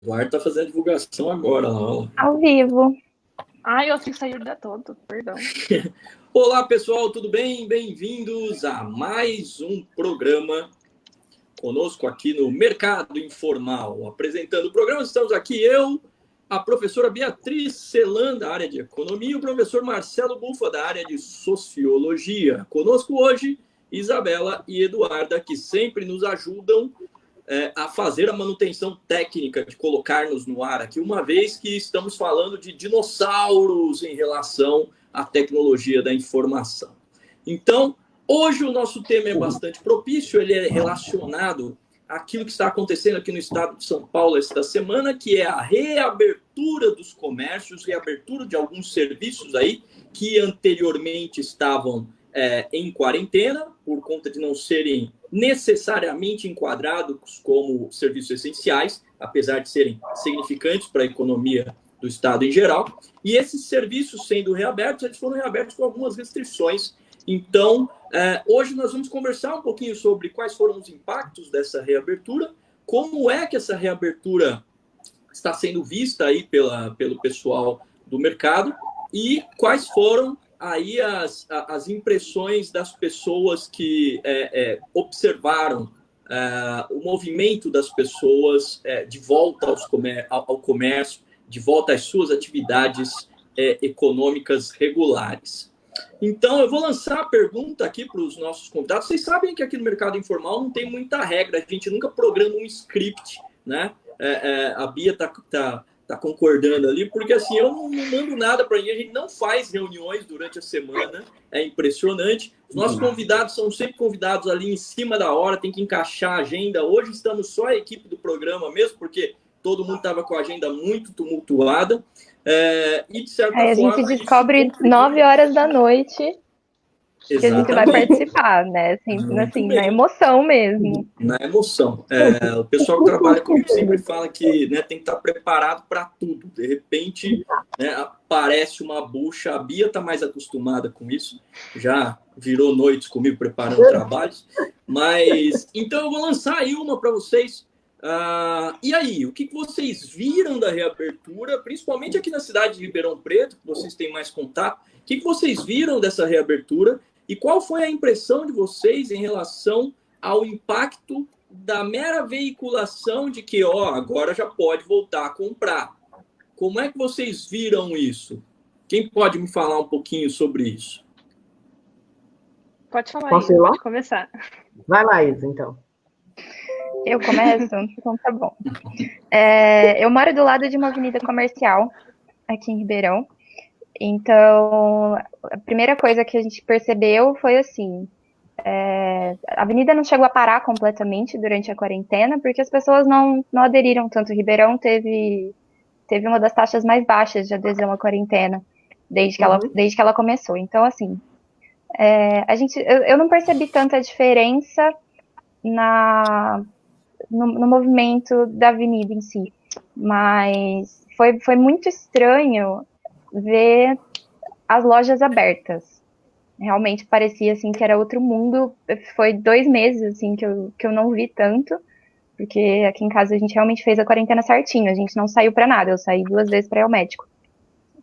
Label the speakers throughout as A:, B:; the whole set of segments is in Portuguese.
A: Eduardo tá fazendo a divulgação agora lá.
B: Ao vivo.
C: Ai, eu fiz sair o dia todo, perdão.
A: Olá, pessoal, tudo bem? Bem-vindos a mais um programa conosco aqui no Mercado Informal. Apresentando o programa, estamos aqui eu, a professora Beatriz Celan, da área de Economia, e o professor Marcelo Bufa, da área de Sociologia. Conosco hoje, Isabela e Eduarda, que sempre nos ajudam a fazer a manutenção técnica de colocar-nos no ar aqui, uma vez que estamos falando de dinossauros em relação à tecnologia da informação. Então, hoje o nosso tema é bastante propício, ele é relacionado àquilo que está acontecendo aqui no estado de São Paulo esta semana, que é a reabertura dos comércios, reabertura de alguns serviços aí que anteriormente estavam em quarentena, por conta de não serem necessariamente enquadrados como serviços essenciais, apesar de serem significantes para a economia do Estado em geral. E esses serviços sendo reabertos, eles foram reabertos com algumas restrições. Então, hoje nós vamos conversar um pouquinho sobre quais foram os impactos dessa reabertura, como é que essa reabertura está sendo vista aí pelo pessoal do mercado e quais foram aí as impressões das pessoas que observaram o movimento das pessoas de volta ao comércio, de volta às suas atividades econômicas regulares. Então, eu vou lançar a pergunta aqui para os nossos convidados. Vocês sabem que aqui no mercado informal não tem muita regra, a gente nunca programa um script, né? A Bia tá concordando ali, porque assim, eu não mando nada para ninguém, a gente não faz reuniões durante a semana, é impressionante. Os nossos convidados são sempre convidados ali em cima da hora, tem que encaixar a agenda. Hoje estamos só a equipe do programa mesmo, porque todo mundo estava com a agenda muito tumultuada. E de certa forma...
B: A gente descobre 9 horas da noite que a gente vai participar, né? Assim, na emoção mesmo.
A: Na emoção. O pessoal que trabalha comigo sempre fala que, né, tem que estar preparado para tudo. De repente, né, aparece uma bucha. A Bia está mais acostumada com isso. Já virou noites comigo preparando trabalhos. Mas, então, eu vou lançar aí uma para vocês. E aí, o que vocês viram da reabertura, principalmente aqui na cidade de Ribeirão Preto, que vocês têm mais contato? O que vocês viram dessa reabertura? E qual foi a impressão de vocês em relação ao impacto da mera veiculação de que, agora já pode voltar a comprar? Como é que vocês viram isso? Quem pode me falar um pouquinho sobre isso?
C: Pode falar, Isa, pode começar.
D: Vai lá, Isa, então.
B: Eu começo? Então tá bom. Eu moro do lado de uma avenida comercial aqui em Ribeirão. Então, a primeira coisa que a gente percebeu foi assim, a avenida não chegou a parar completamente durante a quarentena, porque as pessoas não aderiram tanto. Ribeirão teve uma das taxas mais baixas de adesão à quarentena, desde que ela começou. Então, assim, eu não percebi tanta diferença no movimento da avenida em si, mas foi muito estranho ver as lojas abertas. Realmente parecia assim que era outro mundo. Foi 2 meses assim que eu não vi tanto, porque aqui em casa a gente realmente fez a quarentena certinho, a gente não saiu para nada, eu saí 2 vezes para ir ao médico.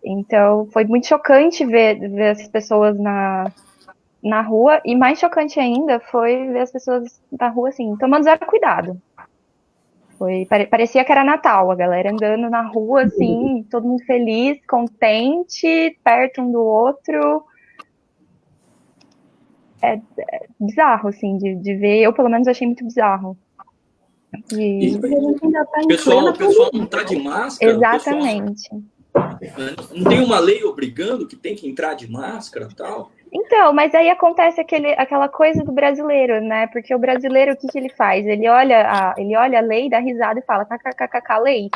B: Então foi muito chocante ver as pessoas na rua, e mais chocante ainda foi ver as pessoas na rua assim, tomando zero cuidado. Parecia que era Natal, a galera andando na rua, assim, todo mundo feliz, contente, perto um do outro. É bizarro, assim, de ver. Eu, pelo menos, achei muito bizarro.
A: O pessoal não está de máscara?
B: Exatamente.
A: Não tem uma lei obrigando que tem que entrar de máscara e tal?
B: Então, mas aí acontece aquela coisa do brasileiro, né? Porque o brasileiro, o que ele faz? Ele olha a lei, dá risada e fala, kkkk, lei.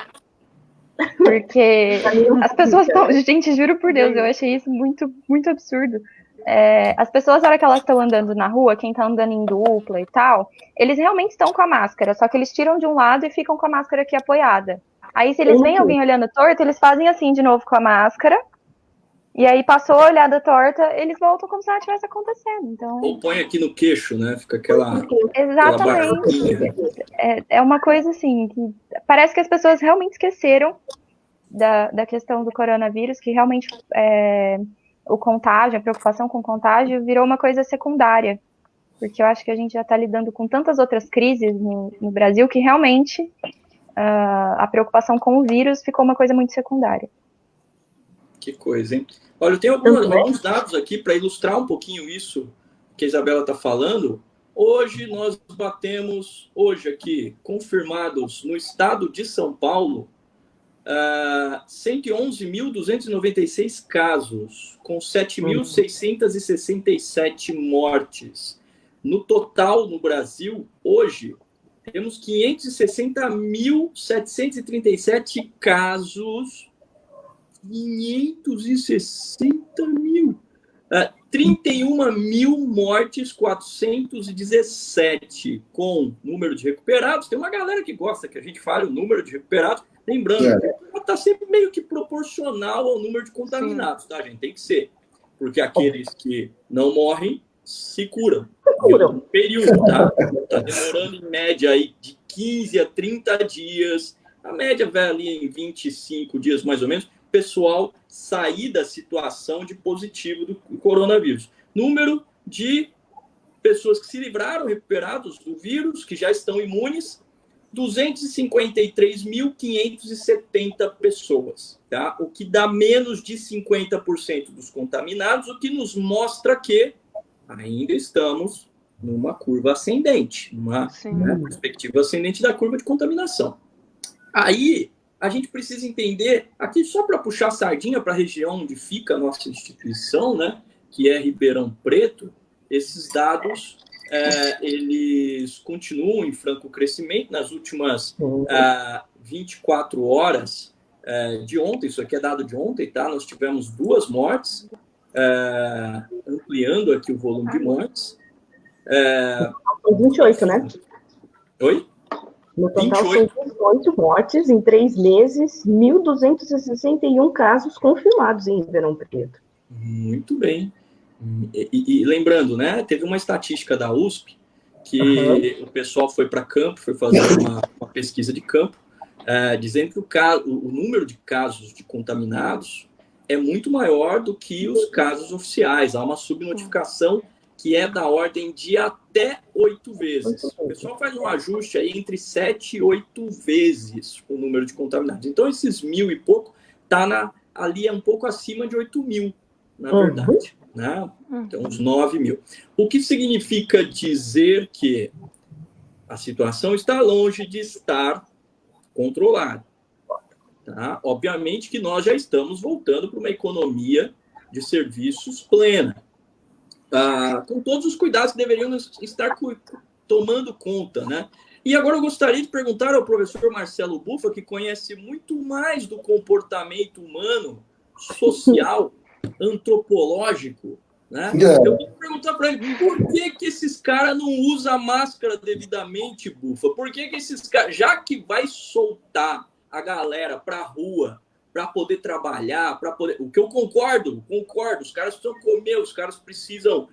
B: Porque as pessoas estão... Gente, juro por Deus, eu achei isso muito, muito absurdo. As pessoas, na hora que elas estão andando na rua, quem tá andando em dupla e tal, eles realmente estão com a máscara, só que eles tiram de um lado e ficam com a máscara aqui apoiada. Aí, se eles veem alguém olhando torto, eles fazem assim de novo com a máscara E aí passou a olhada torta, eles voltam como se nada tivesse acontecendo. Então...
A: Ou põe aqui no queixo, né? Fica aquela...
B: Exatamente. É uma coisa assim, que parece que as pessoas realmente esqueceram da questão do coronavírus, que realmente o contágio, a preocupação com o contágio virou uma coisa secundária. Porque eu acho que a gente já está lidando com tantas outras crises no Brasil que realmente a preocupação com o vírus ficou uma coisa muito secundária.
A: Que coisa, hein? Olha, eu tenho alguns dados aqui para ilustrar um pouquinho isso que a Isabela está falando. Hoje nós batemos, aqui, confirmados no estado de São Paulo, 111.296 casos, com 7.667 mortes. No total, no Brasil, hoje, temos 560.737 casos, 560 mil, 31 mil mortes, 417, com número de recuperados. Tem uma galera que gosta que a gente fale o número de recuperados, lembrando, está sempre meio que proporcional ao número de contaminados, tá, gente? Tem que ser, porque aqueles que não morrem se curam. Um período, tá? Tá demorando em média aí de 15 a 30 dias. A média vai ali em 25 dias, mais ou menos, o pessoal sair da situação de positivo do coronavírus. Número de pessoas que se livraram, recuperados do vírus, que já estão imunes, 253.570 pessoas, tá? O que dá menos de 50% dos contaminados, o que nos mostra que ainda estamos numa curva ascendente, numa perspectiva ascendente da curva de contaminação. Aí, a gente precisa entender, aqui só para puxar a sardinha para a região onde fica a nossa instituição, né, que é Ribeirão Preto, esses dados, eles continuam em franco crescimento. Nas últimas 24 horas de ontem, isso aqui é dado de ontem, tá? Nós tivemos 2 mortes, ampliando aqui o volume de mortes.
D: 28, né?
A: Oi?
D: No total 28. São 28 mortes em 3 meses, 1.261 casos confirmados em Ribeirão Preto.
A: Muito bem. E lembrando, né? Teve uma estatística da USP que o pessoal foi para campo, foi fazer uma pesquisa de campo, dizendo que o número de casos de contaminados é muito maior do que os casos oficiais. Há uma subnotificação que é da ordem de até 8 vezes. O pessoal faz um ajuste aí entre 7 e 8 vezes o número de contaminados. Então, esses 1.000 e pouco está ali um pouco acima de 8.000, na verdade. Né? Então, uns 9.000. O que significa dizer que a situação está longe de estar controlada. Tá? Obviamente que nós já estamos voltando para uma economia de serviços plena. Com todos os cuidados que deveriam estar tomando conta, né? E agora eu gostaria de perguntar ao professor Marcelo Buffa, que conhece muito mais do comportamento humano, social, antropológico, né? Eu queria perguntar para ele, por que esses caras não usam máscara devidamente, Buffa? Por que esses caras, já que vai soltar a galera para a rua, para poder trabalhar, para poder... O que eu concordo, os caras precisam comer, os caras precisam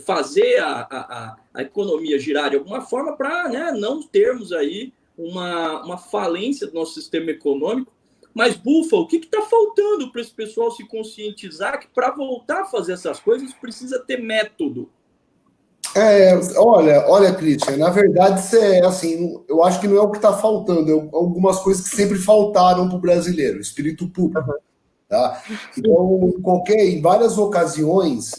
A: fazer a economia girar de alguma forma para, né, não termos aí uma falência do nosso sistema econômico. Mas, Buffa, o que está faltando para esse pessoal se conscientizar que para voltar a fazer essas coisas precisa ter método?
E: Olha, Christian, na verdade, assim, eu acho que não é o que está faltando, algumas coisas que sempre faltaram para o brasileiro, espírito público. Tá? Então, em várias ocasiões,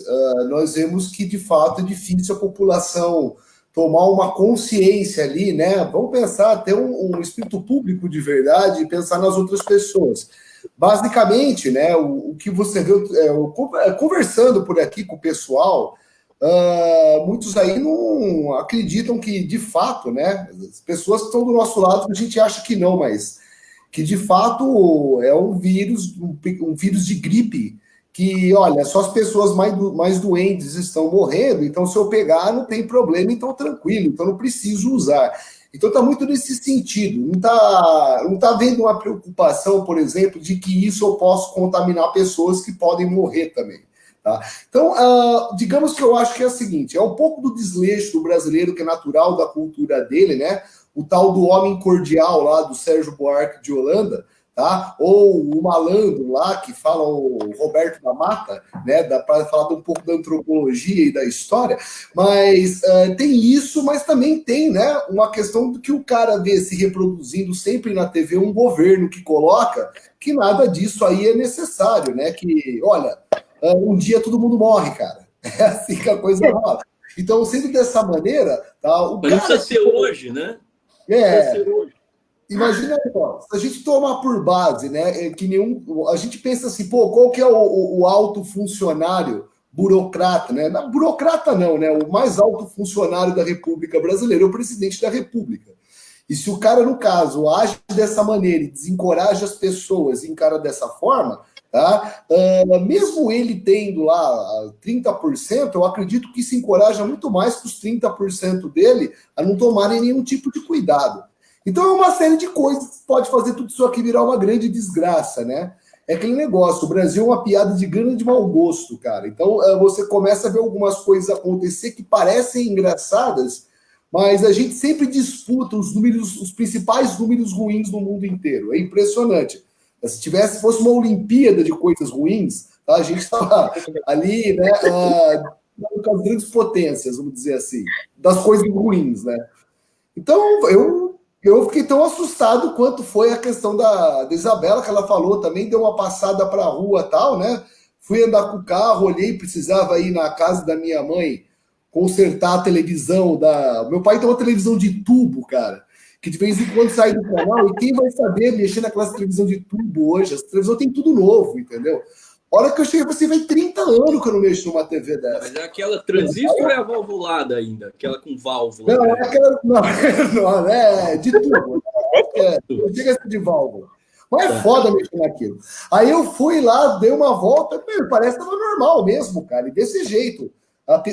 E: nós vemos que, de fato, é difícil a população tomar uma consciência ali, né? Vamos pensar, ter um espírito público de verdade e pensar nas outras pessoas. Basicamente, né, o que você vê, conversando por aqui com o pessoal, muitos aí não acreditam que, de fato, né, as pessoas que estão do nosso lado, a gente acha que não, mas que, de fato, é um vírus de gripe, que, olha, só as pessoas mais doentes estão morrendo, então se eu pegar não tem problema, então tranquilo, então não preciso usar. Então está muito nesse sentido. Não tá vendo uma preocupação, por exemplo, de que isso eu posso contaminar pessoas que podem morrer também. Tá? Então, digamos que eu acho que é o seguinte, é um pouco do desleixo do brasileiro, que é natural da cultura dele, né? O tal do homem cordial lá do Sérgio Buarque de Holanda, tá? Ou o malandro lá, que fala o Roberto da Mata, né? Para falar um pouco da antropologia e da história, mas tem isso, mas também tem, né, uma questão do que o cara vê se reproduzindo sempre na TV, um governo que coloca que nada disso aí é necessário, né? Que, olha, um dia todo mundo morre, cara. É assim que a coisa rola. Então, sendo dessa maneira, tá? O
A: mas
E: cara
A: não precisa ser hoje, né?
E: Imagina, ó, se a gente tomar por base, né, que a gente pensa assim, pô, qual que é o alto funcionário burocrata, né? Não, burocrata não, né? O mais alto funcionário da República Brasileira é o presidente da República. E se o cara, no caso, age dessa maneira e desencoraja as pessoas e encara dessa forma, tá? Mesmo ele tendo lá 30%, eu acredito que se encoraja muito mais que os 30% dele a não tomarem nenhum tipo de cuidado. Então é uma série de coisas que pode fazer tudo isso aqui virar uma grande desgraça, né? É aquele negócio, o Brasil é uma piada de grande mau gosto, cara. Então você começa a ver algumas coisas acontecer que parecem engraçadas, mas a gente sempre disputa os principais números ruins no mundo inteiro. É impressionante. Se fosse uma Olimpíada de coisas ruins, tá? A gente estava ali, né, com as grandes potências, vamos dizer assim, das coisas ruins, né? Então, eu fiquei tão assustado quanto foi a questão da Isabela, que ela falou também, deu uma passada para a rua e tal, né? Fui andar com o carro, olhei, precisava ir na casa da minha mãe consertar a televisão Meu pai tem uma televisão de tubo, cara, que de vez em quando sai do canal, e quem vai saber mexer naquelas televisão de tubo hoje? As televisões tem tudo novo, entendeu? A hora que eu cheguei, você vai 30 anos que eu não mexo numa TV dessa.
A: Mas é aquela transistor ou é a valvulada ainda? Aquela com válvula?
E: Não, é aquela... Não, é de tubo. Chega a ser de válvula. Mas é foda mexer naquilo. Aí eu fui lá, dei uma volta, parece que estava normal mesmo, cara, e desse jeito.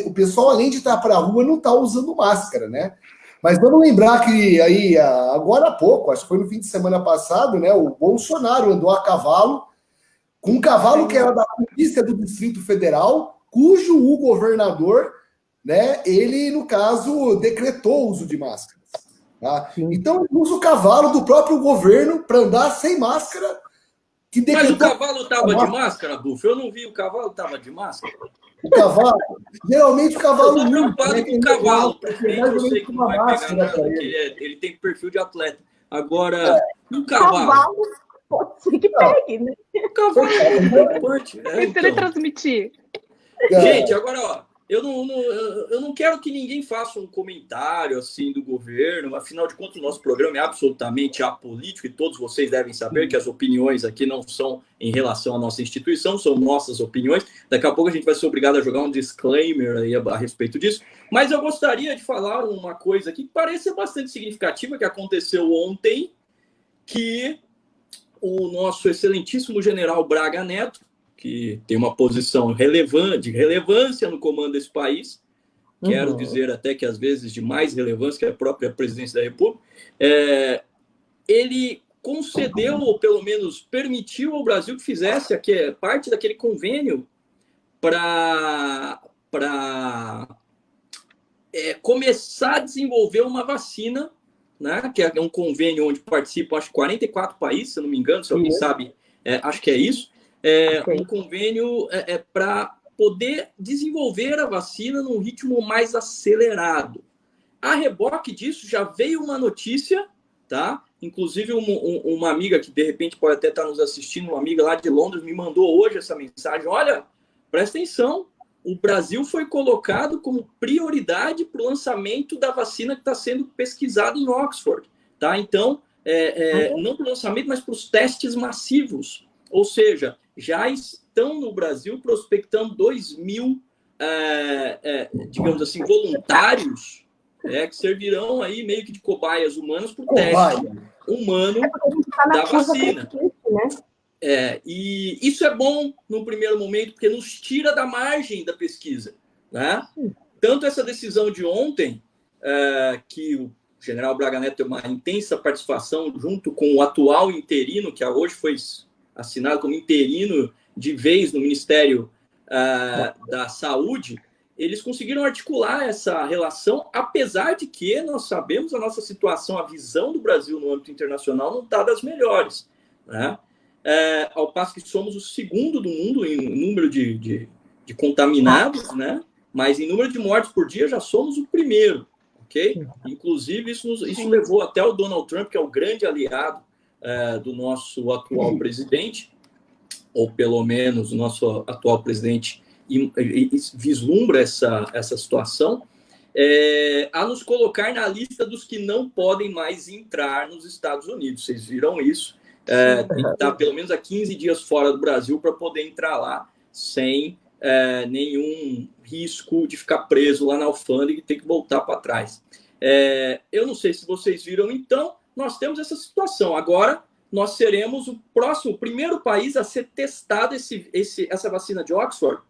E: O pessoal, além de estar para a rua, não está usando máscara, né? Mas vamos lembrar que aí, agora há pouco, acho que foi no fim de semana passado, né? O Bolsonaro andou a cavalo, com um cavalo que era da Polícia do Distrito Federal, cujo o governador, né? Ele, no caso, decretou o uso de máscaras. Tá? Então, usa o cavalo do próprio governo para andar sem máscara.
A: Mas o cavalo estava de máscara, Bufo? Eu não vi, o cavalo estava de máscara.
E: O cavalo, geralmente o cavalo.
A: Eu estou preocupado com o cavalo. Eu sei que não vai pegar nada, porque ele tem perfil de atleta. Agora, o cavalo.
D: Pode ser que pegue, né?
A: O cavalo é preocupante.
C: E teletransmitir.
A: Gente, agora, ó, eu não quero que ninguém faça um comentário assim do governo. Afinal de contas, o nosso programa é absolutamente apolítico e todos vocês devem saber que as opiniões aqui não são em relação à nossa instituição, são nossas opiniões. Daqui a pouco a gente vai ser obrigado a jogar um disclaimer aí a respeito disso. Mas eu gostaria de falar uma coisa aqui que parece bastante significativa, que aconteceu ontem, que o nosso excelentíssimo general Braga Neto, que tem uma posição de relevância no comando desse país, quero dizer até que às vezes de mais relevância que a própria presidência da República, ele concedeu, ou pelo menos permitiu ao Brasil que fizesse parte daquele convênio para começar a desenvolver uma vacina, né, que é um convênio onde participam, acho, 44 países, se eu não me engano, se alguém sabe, acho que é isso. Um convênio para poder desenvolver a vacina num ritmo mais acelerado. A reboque disso já veio uma notícia, tá? Inclusive uma amiga que de repente pode até estar nos assistindo, uma amiga lá de Londres, me mandou hoje essa mensagem. Olha, presta atenção, o Brasil foi colocado como prioridade para o lançamento da vacina que está sendo pesquisada em Oxford, tá? Então, não para o lançamento, mas para os testes massivos. Ou seja, já estão no Brasil prospectando 2.000, digamos assim, voluntários, que servirão aí meio que de cobaias humanas para o teste humano da vacina. E isso é bom no primeiro momento, porque nos tira da margem da pesquisa, né? Tanto essa decisão de ontem, que o general Braga Neto tem uma intensa participação junto com o atual interino, que hoje foi assinado como interino de vez no Ministério da Saúde. Eles conseguiram articular essa relação, apesar de que nós sabemos a nossa situação, a visão do Brasil no âmbito internacional não está das melhores, né? Ao passo que somos o segundo do mundo em número de contaminados, né? Mas em número de mortes por dia já somos o primeiro, ok? Inclusive, isso levou até o Donald Trump, que é o grande aliado do nosso atual presidente, ou pelo menos o nosso atual presidente vislumbra essa situação, a nos colocar na lista dos que não podem mais entrar nos Estados Unidos. Vocês viram isso? Tem que estar pelo menos há 15 dias fora do Brasil para poder entrar lá sem nenhum risco de ficar preso lá na alfândega e ter que voltar para trás. Eu não sei se vocês viram, então, nós temos essa situação. Agora, nós seremos o primeiro país a ser testado essa vacina de Oxford,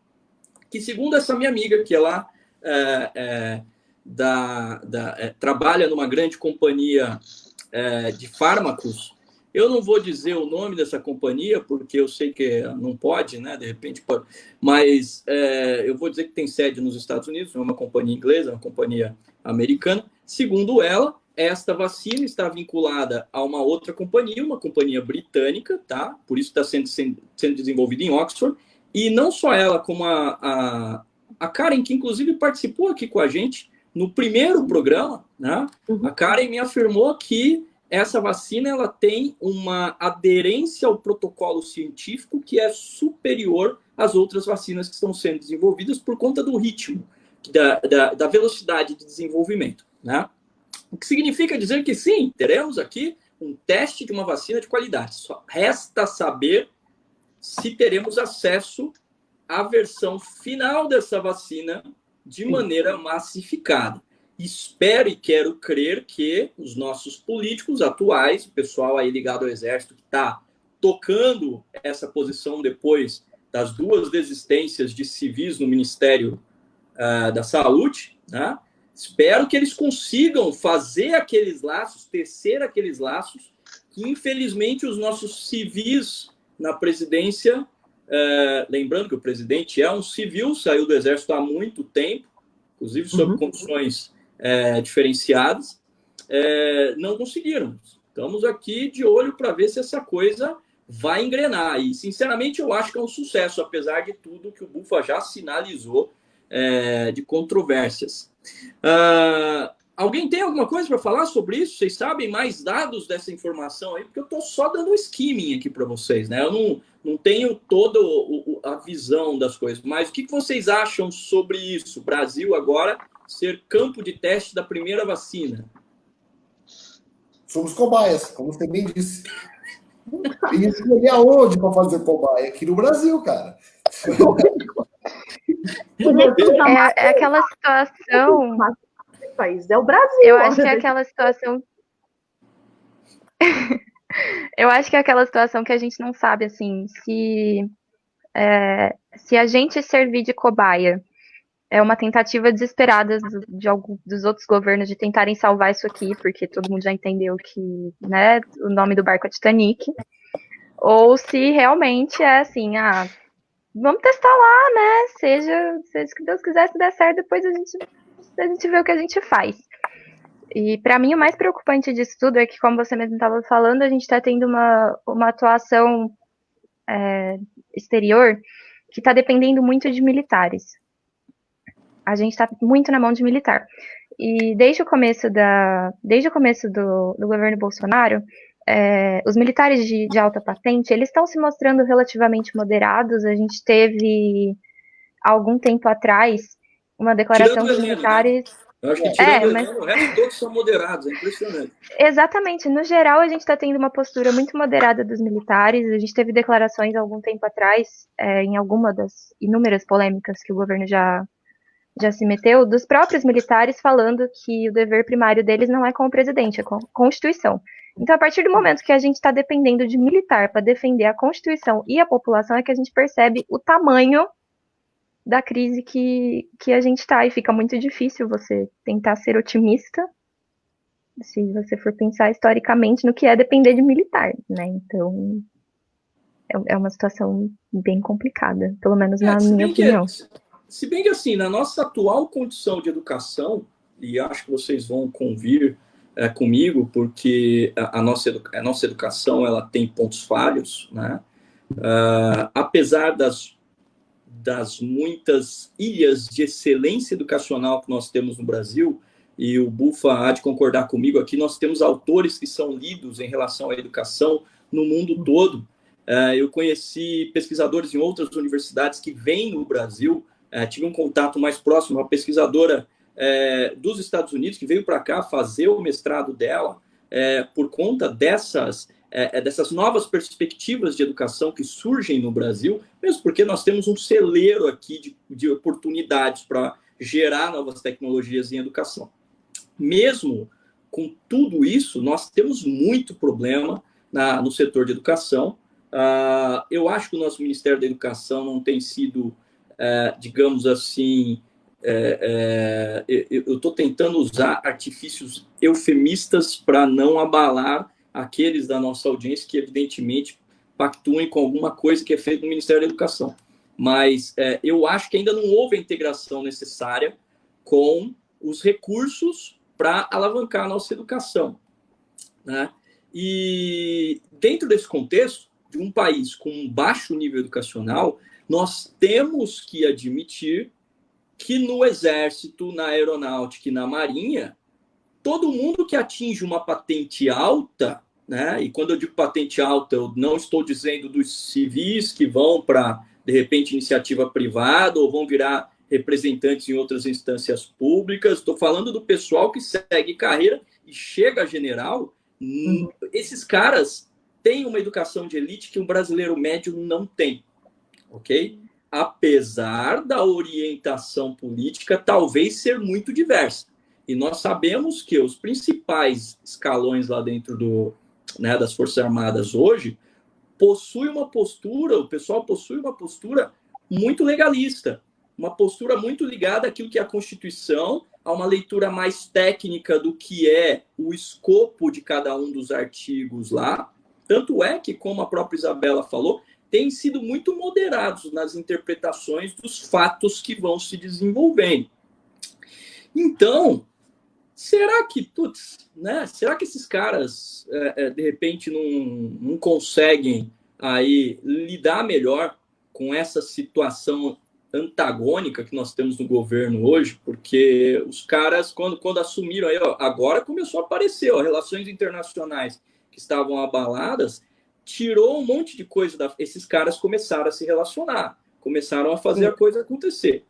A: que, segundo essa minha amiga, que ela trabalha numa grande companhia de fármacos, eu não vou dizer o nome dessa companhia, porque eu sei que não pode, né? De repente pode, mas eu vou dizer que tem sede nos Estados Unidos, não é uma companhia inglesa, é uma companhia americana. Segundo ela, esta vacina está vinculada a uma outra companhia, uma companhia britânica, tá? Por isso está sendo desenvolvida em Oxford. E não só ela, como a Karen, que inclusive participou aqui com a gente no primeiro programa, né? A Karen me afirmou que essa vacina ela tem uma aderência ao protocolo científico que é superior às outras vacinas que estão sendo desenvolvidas por conta do ritmo, da velocidade de desenvolvimento, né? O que significa dizer que sim, teremos aqui um teste de uma vacina de qualidade. Só resta saber se teremos acesso à versão final dessa vacina de maneira massificada. Espero e quero crer que os nossos políticos atuais, o pessoal aí ligado ao Exército, que está tocando essa posição depois das 2 desistências de civis no Ministério da Saúde, né? Espero que eles consigam fazer aqueles laços, tecer aqueles laços, que infelizmente os nossos civis na presidência, lembrando que o presidente é um civil, saiu do Exército há muito tempo, inclusive sob condições diferenciadas, não conseguiram. Estamos aqui de olho para ver se essa coisa vai engrenar. E, sinceramente, eu acho que é um sucesso, apesar de tudo que o Bufa já sinalizou de controvérsias. Alguém tem alguma coisa para falar sobre isso? Vocês sabem mais dados dessa informação aí? Porque eu estou só dando um skimming aqui para vocês, né? Eu não tenho toda a visão das coisas. Mas o que vocês acham sobre isso? Brasil agora ser campo de teste da primeira vacina.
E: Somos cobaias, como você bem disse. E escolher aonde para fazer cobaia? Aqui no Brasil, cara.
B: É aquela situação...
D: país é o Brasil.
B: Eu acho que é aquela situação... Eu acho que é aquela situação que a gente não sabe, assim, se a gente servir de cobaia é uma tentativa desesperada dos outros governos de tentarem salvar isso aqui, porque todo mundo já entendeu que, né, o nome do barco é Titanic, ou se realmente é assim, vamos testar lá, né, seja o que Deus quiser, se der certo, depois a gente vê o que a gente faz. E para mim o mais preocupante disso tudo é que, como você mesmo estava falando, a gente está tendo uma atuação exterior que está dependendo muito de militares. A gente está muito na mão de militar. E desde o começo do governo Bolsonaro, os militares de alta patente, eles estão se mostrando relativamente moderados. A gente teve, algum tempo atrás, uma declaração dos militares...
A: Né? Eu acho que tirando o resto, todos são moderados, é impressionante.
B: Exatamente. No geral, a gente está tendo uma postura muito moderada dos militares. A gente teve declarações há algum tempo atrás, em alguma das inúmeras polêmicas que o governo já se meteu, dos próprios militares falando que o dever primário deles não é com o presidente, é com a Constituição. Então, a partir do momento que a gente está dependendo de militar para defender a Constituição e a população, é que a gente percebe o tamanho da crise que a gente está, e fica muito difícil você tentar ser otimista se você for pensar historicamente no que é depender de militar, né? Então, é uma situação bem complicada, pelo menos na minha opinião.
A: Se bem que, assim, na nossa atual condição de educação, e acho que vocês vão convir comigo, porque a nossa educação ela tem pontos falhos, né? Apesar das muitas ilhas de excelência educacional que nós temos no Brasil, e o Bufa há de concordar comigo aqui, nós temos autores que são lidos em relação à educação no mundo todo. Eu conheci pesquisadores em outras universidades que vêm no Brasil, tive um contato mais próximo, uma pesquisadora dos Estados Unidos que veio para cá fazer o mestrado dela por conta dessas novas perspectivas de educação que surgem no Brasil, mesmo porque nós temos um celeiro aqui de oportunidades para gerar novas tecnologias em educação. Mesmo com tudo isso, nós temos muito problema no setor de educação. Eu acho que o nosso Ministério da Educação não tem sido, digamos assim, eu estou tentando usar artifícios eufemistas para não abalar aqueles da nossa audiência que, evidentemente, pactuem com alguma coisa que é feita no Ministério da Educação. Mas eu acho que ainda não houve a integração necessária com os recursos para alavancar a nossa educação, né? E dentro desse contexto, de um país com um baixo nível educacional, nós temos que admitir que no Exército, na Aeronáutica e na Marinha, todo mundo que atinge uma patente alta, né? E quando eu digo patente alta, eu não estou dizendo dos civis que vão para, de repente, iniciativa privada ou vão virar representantes em outras instâncias públicas. Estou falando do pessoal que segue carreira e chega a general. Esses caras têm uma educação de elite que um brasileiro médio não tem, ok? Apesar da orientação política talvez ser muito diversa. E nós sabemos que os principais escalões lá dentro das Forças Armadas hoje possuem uma postura, o pessoal possui uma postura muito legalista, uma postura muito ligada àquilo que é a Constituição, a uma leitura mais técnica do que é o escopo de cada um dos artigos lá. Tanto é que, como a própria Isabela falou, têm sido muito moderados nas interpretações dos fatos que vão se desenvolvendo. Então, será que esses caras, de repente, não conseguem aí lidar melhor com essa situação antagônica que nós temos no governo hoje? Porque os caras, quando assumiram, aí, agora começou a aparecer, relações internacionais que estavam abaladas, tirou um monte de coisa, esses caras começaram a se relacionar, começaram a fazer a coisa acontecer.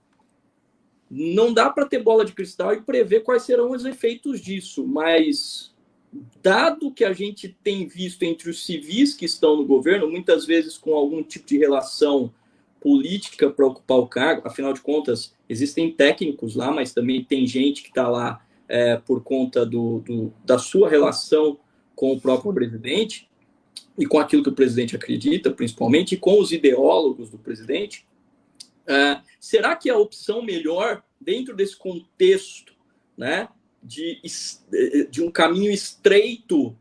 A: Não dá para ter bola de cristal e prever quais serão os efeitos disso, mas dado que a gente tem visto entre os civis que estão no governo, muitas vezes com algum tipo de relação política para ocupar o cargo, afinal de contas, existem técnicos lá, mas também tem gente que está lá por conta da sua relação com o próprio presidente e com aquilo que o presidente acredita, principalmente, e com os ideólogos do presidente. Será que a opção melhor, dentro desse contexto, né, de um caminho estreito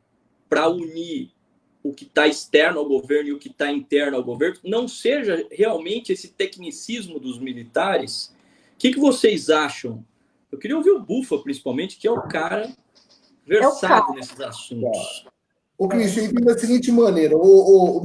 A: para unir o que está externo ao governo e o que está interno ao governo, não seja realmente esse tecnicismo dos militares? O que vocês acham? Eu queria ouvir o Bufa, principalmente, que é o cara versado nesses assuntos.
E: O Cristian, eu da seguinte maneira, os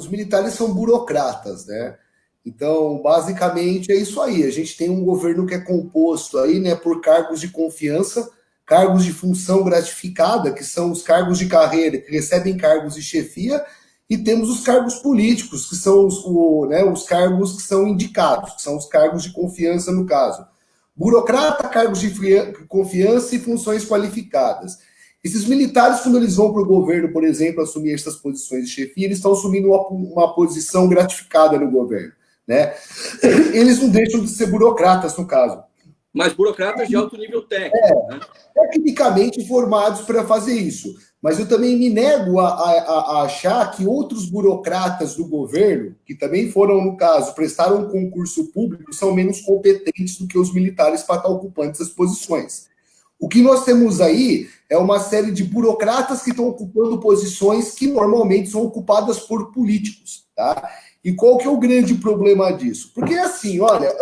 E: militares são burocratas, né? Então, basicamente, é isso aí. A gente tem um governo que é composto aí, né, por cargos de confiança, cargos de função gratificada, que são os cargos de carreira, que recebem cargos de chefia, e temos os cargos políticos, que são os cargos que são indicados, que são os cargos de confiança no caso. Burocrata, cargos de confiança e funções qualificadas. Esses militares, quando eles vão para o governo, por exemplo, assumir essas posições de chefia, eles estão assumindo uma posição gratificada no governo, né? Eles não deixam de ser burocratas, no caso.
A: Mas burocratas de alto nível técnico, né?
E: Tecnicamente formados para fazer isso. Mas eu também me nego a achar que outros burocratas do governo, que também foram, no caso, prestaram um concurso público, são menos competentes do que os militares para estar ocupando essas posições. O que nós temos aí é uma série de burocratas que estão ocupando posições que normalmente são ocupadas por políticos, tá? E qual que é o grande problema disso? Porque, assim, olha,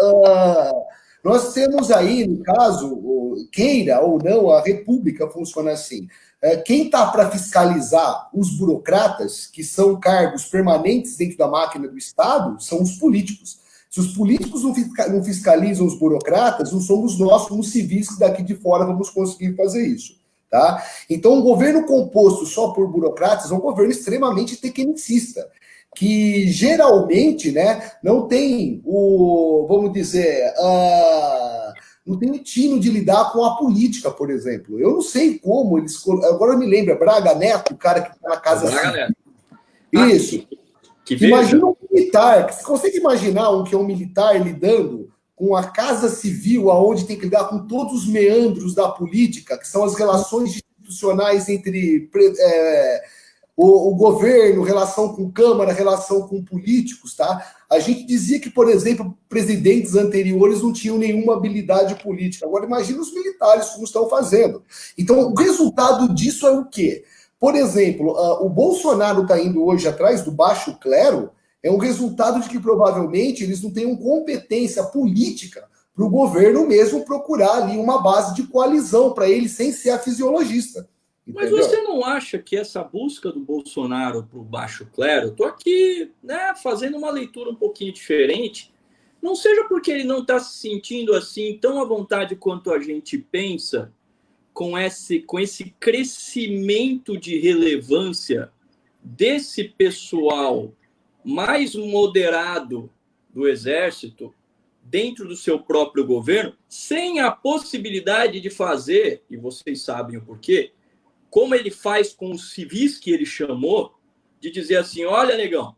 E: nós temos aí, no caso, queira ou não, a República funciona assim. Quem está para fiscalizar os burocratas, que são cargos permanentes dentro da máquina do Estado, são os políticos. Se os políticos não fiscalizam os burocratas, não somos nós, como civis, que daqui de fora vamos conseguir fazer isso. Tá? Então, um governo composto só por burocratas é um governo extremamente tecnicista, que geralmente, né, não tem vamos dizer, não tem o tino de lidar com a política, por exemplo. Eu não sei como eles... Agora eu me lembro, é Braga Neto, o cara que está na Casa
A: Braga
E: Civil. Isso. Imagina um militar. Você consegue imaginar que é um militar lidando com a Casa Civil, aonde tem que lidar com todos os meandros da política, que são as relações institucionais entre o governo, relação com Câmara, relação com políticos, tá? A gente dizia que, por exemplo, presidentes anteriores não tinham nenhuma habilidade política. Agora, imagina os militares como estão fazendo. Então, o resultado disso é o quê? Por exemplo, o Bolsonaro está indo hoje atrás do baixo clero, é um resultado de que provavelmente eles não tenham competência política para o governo mesmo procurar ali uma base de coalizão para ele sem ser a fisiologista.
A: Mas você não acha que essa busca do Bolsonaro para o baixo clero, estou aqui, né, fazendo uma leitura um pouquinho diferente, não seja porque ele não está se sentindo assim tão à vontade quanto a gente pensa, com esse crescimento de relevância desse pessoal mais moderado do Exército dentro do seu próprio governo, sem a possibilidade de fazer, e vocês sabem o porquê, como ele faz com os civis que ele chamou, de dizer assim, olha, negão,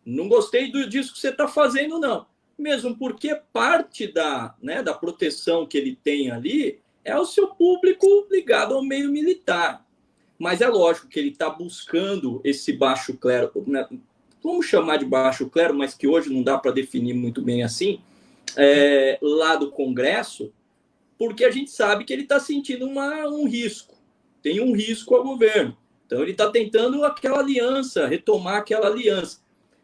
A: não gostei disso que você está fazendo, não. Mesmo porque parte da proteção que ele tem ali é o seu público ligado ao meio militar. Mas é lógico que ele está buscando esse baixo clero, né? Vamos chamar de baixo clero, mas que hoje não dá para definir muito bem assim, lá do Congresso, porque a gente sabe que ele está sentindo um risco. Tem um risco ao governo. Então, ele está tentando aquela aliança, retomar aquela aliança.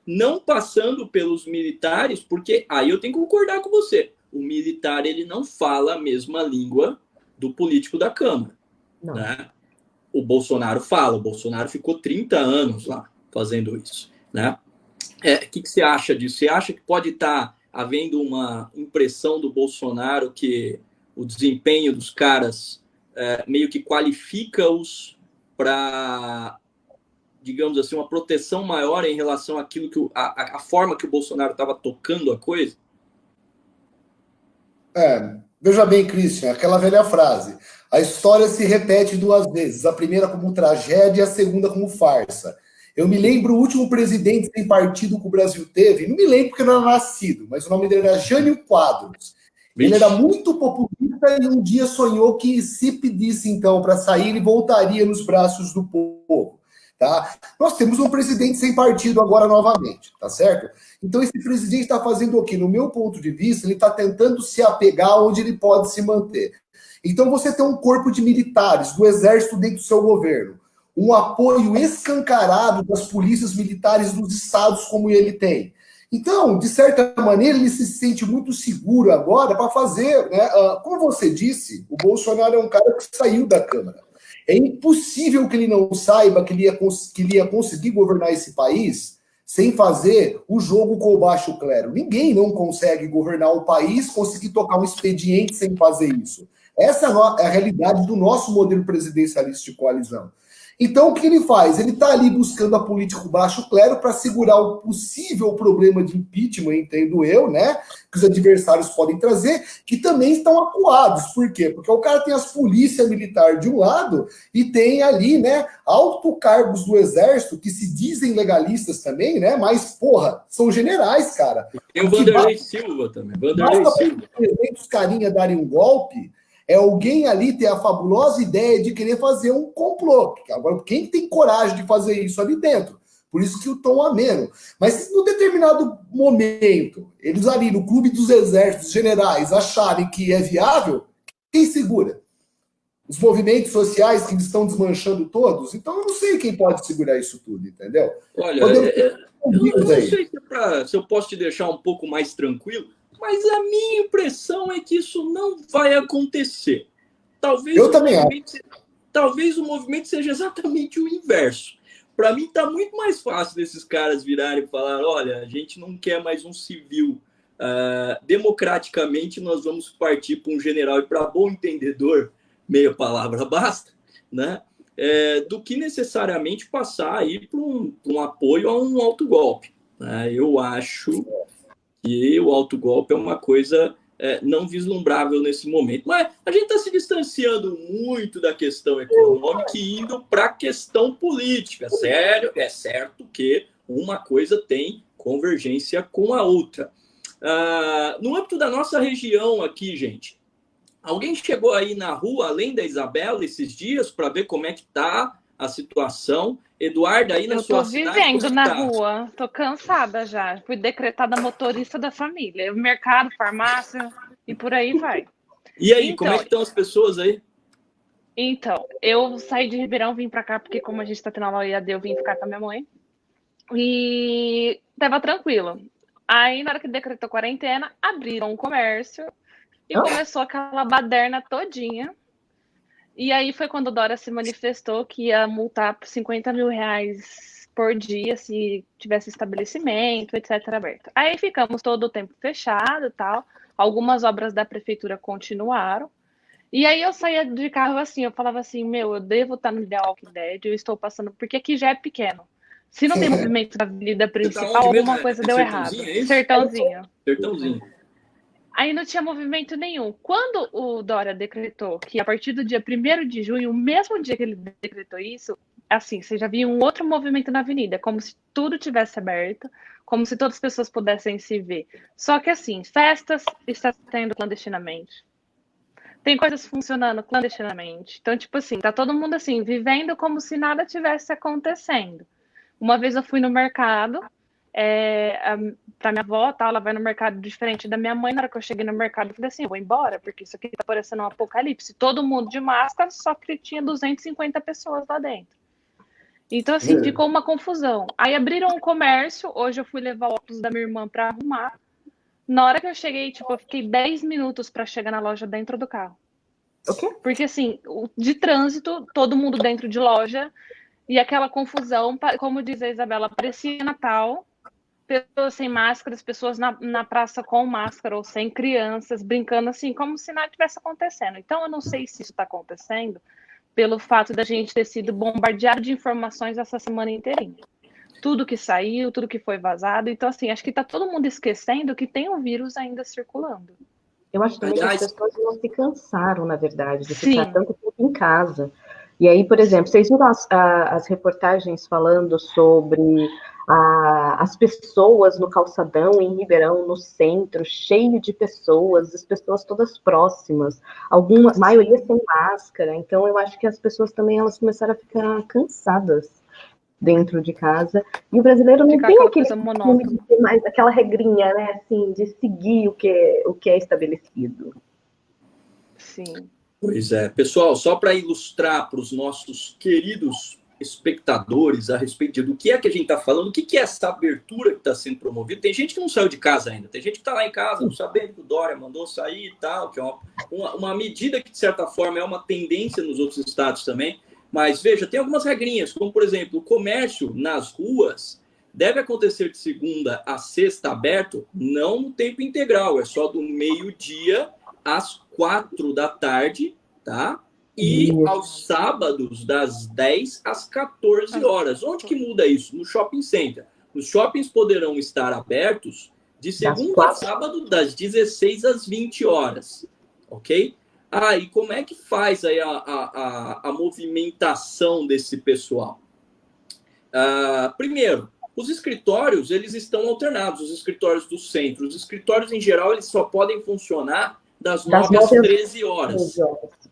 A: Não passando pelos militares, porque aí eu tenho que concordar com você. O militar, ele não fala a mesma língua do político da Câmara. Né? O Bolsonaro fala. O Bolsonaro ficou 30 anos lá fazendo isso. Né? O que você acha disso? Você acha que pode estar havendo uma impressão do Bolsonaro que o desempenho dos caras meio que qualifica-os para, digamos assim, uma proteção maior em relação àquilo que a forma que o Bolsonaro estava tocando a coisa?
E: Veja bem, Christian, aquela velha frase. A história se repete duas vezes. A primeira como tragédia e a segunda como farsa. Eu me lembro o último presidente sem partido que o Brasil teve. Não me lembro porque eu não era nascido, mas o nome dele era Jânio Quadros. Ele era muito populista e um dia sonhou que, se pedisse, então, para sair, ele voltaria nos braços do povo. Tá? Nós temos um presidente sem partido agora novamente, tá certo? Então, esse presidente está fazendo o quê? No meu ponto de vista, ele está tentando se apegar onde ele pode se manter. Então, você tem um corpo de militares, do exército dentro do seu governo, um apoio escancarado das polícias militares dos estados como ele tem. Então, de certa maneira, ele se sente muito seguro agora para fazer, né? Como você disse, o Bolsonaro é um cara que saiu da Câmara. É impossível que ele não saiba que ele ia conseguir governar esse país sem fazer o jogo com o baixo clero. Ninguém não consegue governar o país, conseguir tocar um expediente sem fazer isso. Essa é a realidade do nosso modelo presidencialista de coalizão. Então, o que ele faz? Ele está ali buscando a política baixo clero para segurar o possível problema de impeachment, entendo eu, né? Que os adversários podem trazer, que também estão acuados. Por quê? Porque o cara tem as polícias militares de um lado e tem ali, né, altocargos do exército que se dizem legalistas também, né? Mas, porra, são generais, cara.
A: Tem o Vanderlei Silva também. Vanderlei Silva.
E: Os carinha darem um golpe. É alguém ali ter a fabulosa ideia de querer fazer um complô. Agora, quem tem coragem de fazer isso ali dentro? Por isso que o tom ameno. Mas se num determinado momento, eles ali no clube dos exércitos generais acharem que é viável, quem segura? os movimentos sociais que eles estão desmanchando todos. Então, eu não sei quem pode segurar isso tudo, entendeu?
A: Olha, eu não sei se eu posso te deixar um pouco mais tranquilo, mas a minha impressão é que isso não vai acontecer. Talvez o movimento seja exatamente o inverso. Para mim, está muito mais fácil desses caras virarem e falar: olha, a gente não quer mais um civil. Democraticamente, nós vamos partir para um general, e para bom entendedor, meia palavra basta, né? Do que necessariamente passar aí para um apoio a um autogolpe. Né? Eu acho que o autogolpe é uma coisa não vislumbrável nesse momento. Mas a gente está se distanciando muito da questão econômica e indo para a questão política. Sério, é certo que uma coisa tem convergência com a outra. No âmbito da nossa região aqui, gente, alguém chegou aí na rua, além da Isabela, esses dias, para ver como é que está a situação? Eduardo, aí na sua cidade...
C: Eu estou vivendo na rua, estou cansada já. Fui decretada motorista da família. Mercado, farmácia e por aí vai.
A: E aí, como é que estão as pessoas aí?
C: Então, eu saí de Ribeirão, vim para cá, porque como a gente está tendo aula EAD, eu vim ficar com a minha mãe. E estava tranquilo. Aí, na hora que decretou quarentena, abriram um comércio e começou aquela baderna todinha. E aí foi quando o Dória se manifestou que ia multar por 50 mil reais por dia se tivesse estabelecimento, etc. aberto. Aí ficamos todo o tempo fechado e tal. Algumas obras da prefeitura continuaram. E aí eu saía de carro assim, eu falava assim, eu devo estar no The Walking Dead, eu estou passando, porque aqui já é pequeno. Se não tem movimento na avenida principal, alguma coisa deu errado. Sertãozinho. Aí não tinha movimento nenhum. Quando o Dória decretou que a partir do dia 1º de junho, o mesmo dia que ele decretou isso, assim, você já via um outro movimento na avenida, como se tudo tivesse aberto, como se todas as pessoas pudessem se ver. Só que assim, festas está tendo clandestinamente. Tem coisas funcionando clandestinamente. Então, tipo assim, tá todo mundo assim, vivendo como se nada tivesse acontecendo. Uma vez eu fui no mercado, para minha avó, ela vai no mercado diferente da minha mãe. Na hora que eu cheguei no mercado, eu falei assim, eu vou embora, porque isso aqui tá parecendo um apocalipse. Todo mundo de máscara, só que tinha 250 pessoas lá dentro. Então, assim, ficou uma confusão. Aí abriram um comércio, hoje eu fui levar o óculos da minha irmã para arrumar. Na hora que eu cheguei, eu fiquei 10 minutos para chegar na loja dentro do carro.
D: Okay.
C: Porque, assim, de trânsito, todo mundo dentro de loja, e aquela confusão, como diz a Isabela, parecia Natal, pessoas sem máscaras, pessoas na praça com máscara ou sem, crianças brincando assim, como se nada tivesse acontecendo. Então, eu não sei se isso está acontecendo pelo fato da gente ter sido bombardeado de informações essa semana inteirinha. Tudo que saiu, tudo que foi vazado. Então, assim, acho que está todo mundo esquecendo que tem um vírus ainda circulando.
D: Eu acho também que as pessoas não se cansaram, na verdade, de ficar tanto tempo em casa. E aí, por exemplo, vocês viram as reportagens falando sobre as pessoas no calçadão em Ribeirão, no centro, cheio de pessoas, as pessoas todas próximas, maioria sem máscara. Então, eu acho que as pessoas também elas começaram a ficar cansadas dentro de casa. E o brasileiro não tem aquela regrinha, né, assim, de seguir o que é estabelecido.
C: Sim.
A: Pois é. Pessoal, só para ilustrar para os nossos queridos espectadores a respeito do que é que a gente está falando, o que é essa abertura que está sendo promovida. Tem gente que não saiu de casa ainda, tem gente que está lá em casa, não sabendo que o Dória mandou sair e tal, que é uma medida que, de certa forma, é uma tendência nos outros estados também. Mas, veja, tem algumas regrinhas, como, por exemplo, o comércio nas ruas deve acontecer de segunda a sexta aberto, não no tempo integral, é só do meio-dia às 4 da tarde, tá? E aos sábados, das 10 às 14 horas. Onde que muda isso? No shopping center. Os shoppings poderão estar abertos de segunda a sábado, das 16 às 20 horas, ok? E como é que faz aí a movimentação desse pessoal? Primeiro, os escritórios, eles estão alternados, os escritórios do centro. Os escritórios, em geral, eles só podem funcionar das 9 às 13 horas.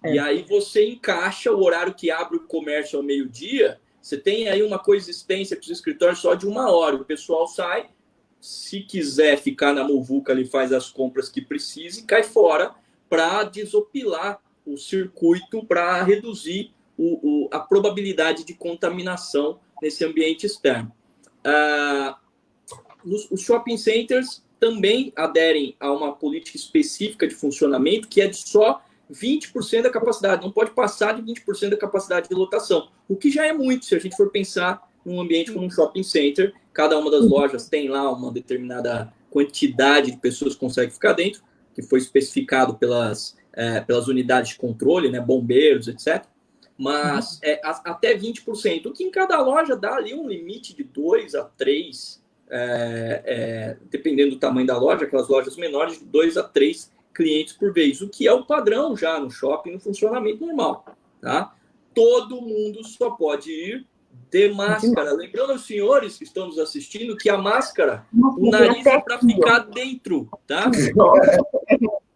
A: E aí você encaixa o horário que abre o comércio ao meio-dia, você tem aí uma coexistência com os escritórios só de 1 hora. O pessoal sai, se quiser ficar na muvuca, ele faz as compras que precisa e cai fora para desopilar o circuito para reduzir a probabilidade de contaminação nesse ambiente externo. Os shopping centers também aderem a uma política específica de funcionamento que é de só 20% da capacidade, não pode passar de 20% da capacidade de lotação, o que já é muito se a gente for pensar num ambiente como um shopping center. Cada uma das lojas tem lá uma determinada quantidade de pessoas que conseguem ficar dentro, que foi especificado pelas unidades de controle, né, bombeiros, etc. Mas até 20%, o que em cada loja dá ali um limite de 2 a 3, dependendo do tamanho da loja, aquelas lojas menores, de 2 a 3 clientes por vez, o que é o padrão já no shopping, no funcionamento normal. Tá? Todo mundo só pode ir de máscara. Lembrando aos senhores que estão nos assistindo que a máscara, o nariz é para ficar dentro, tá?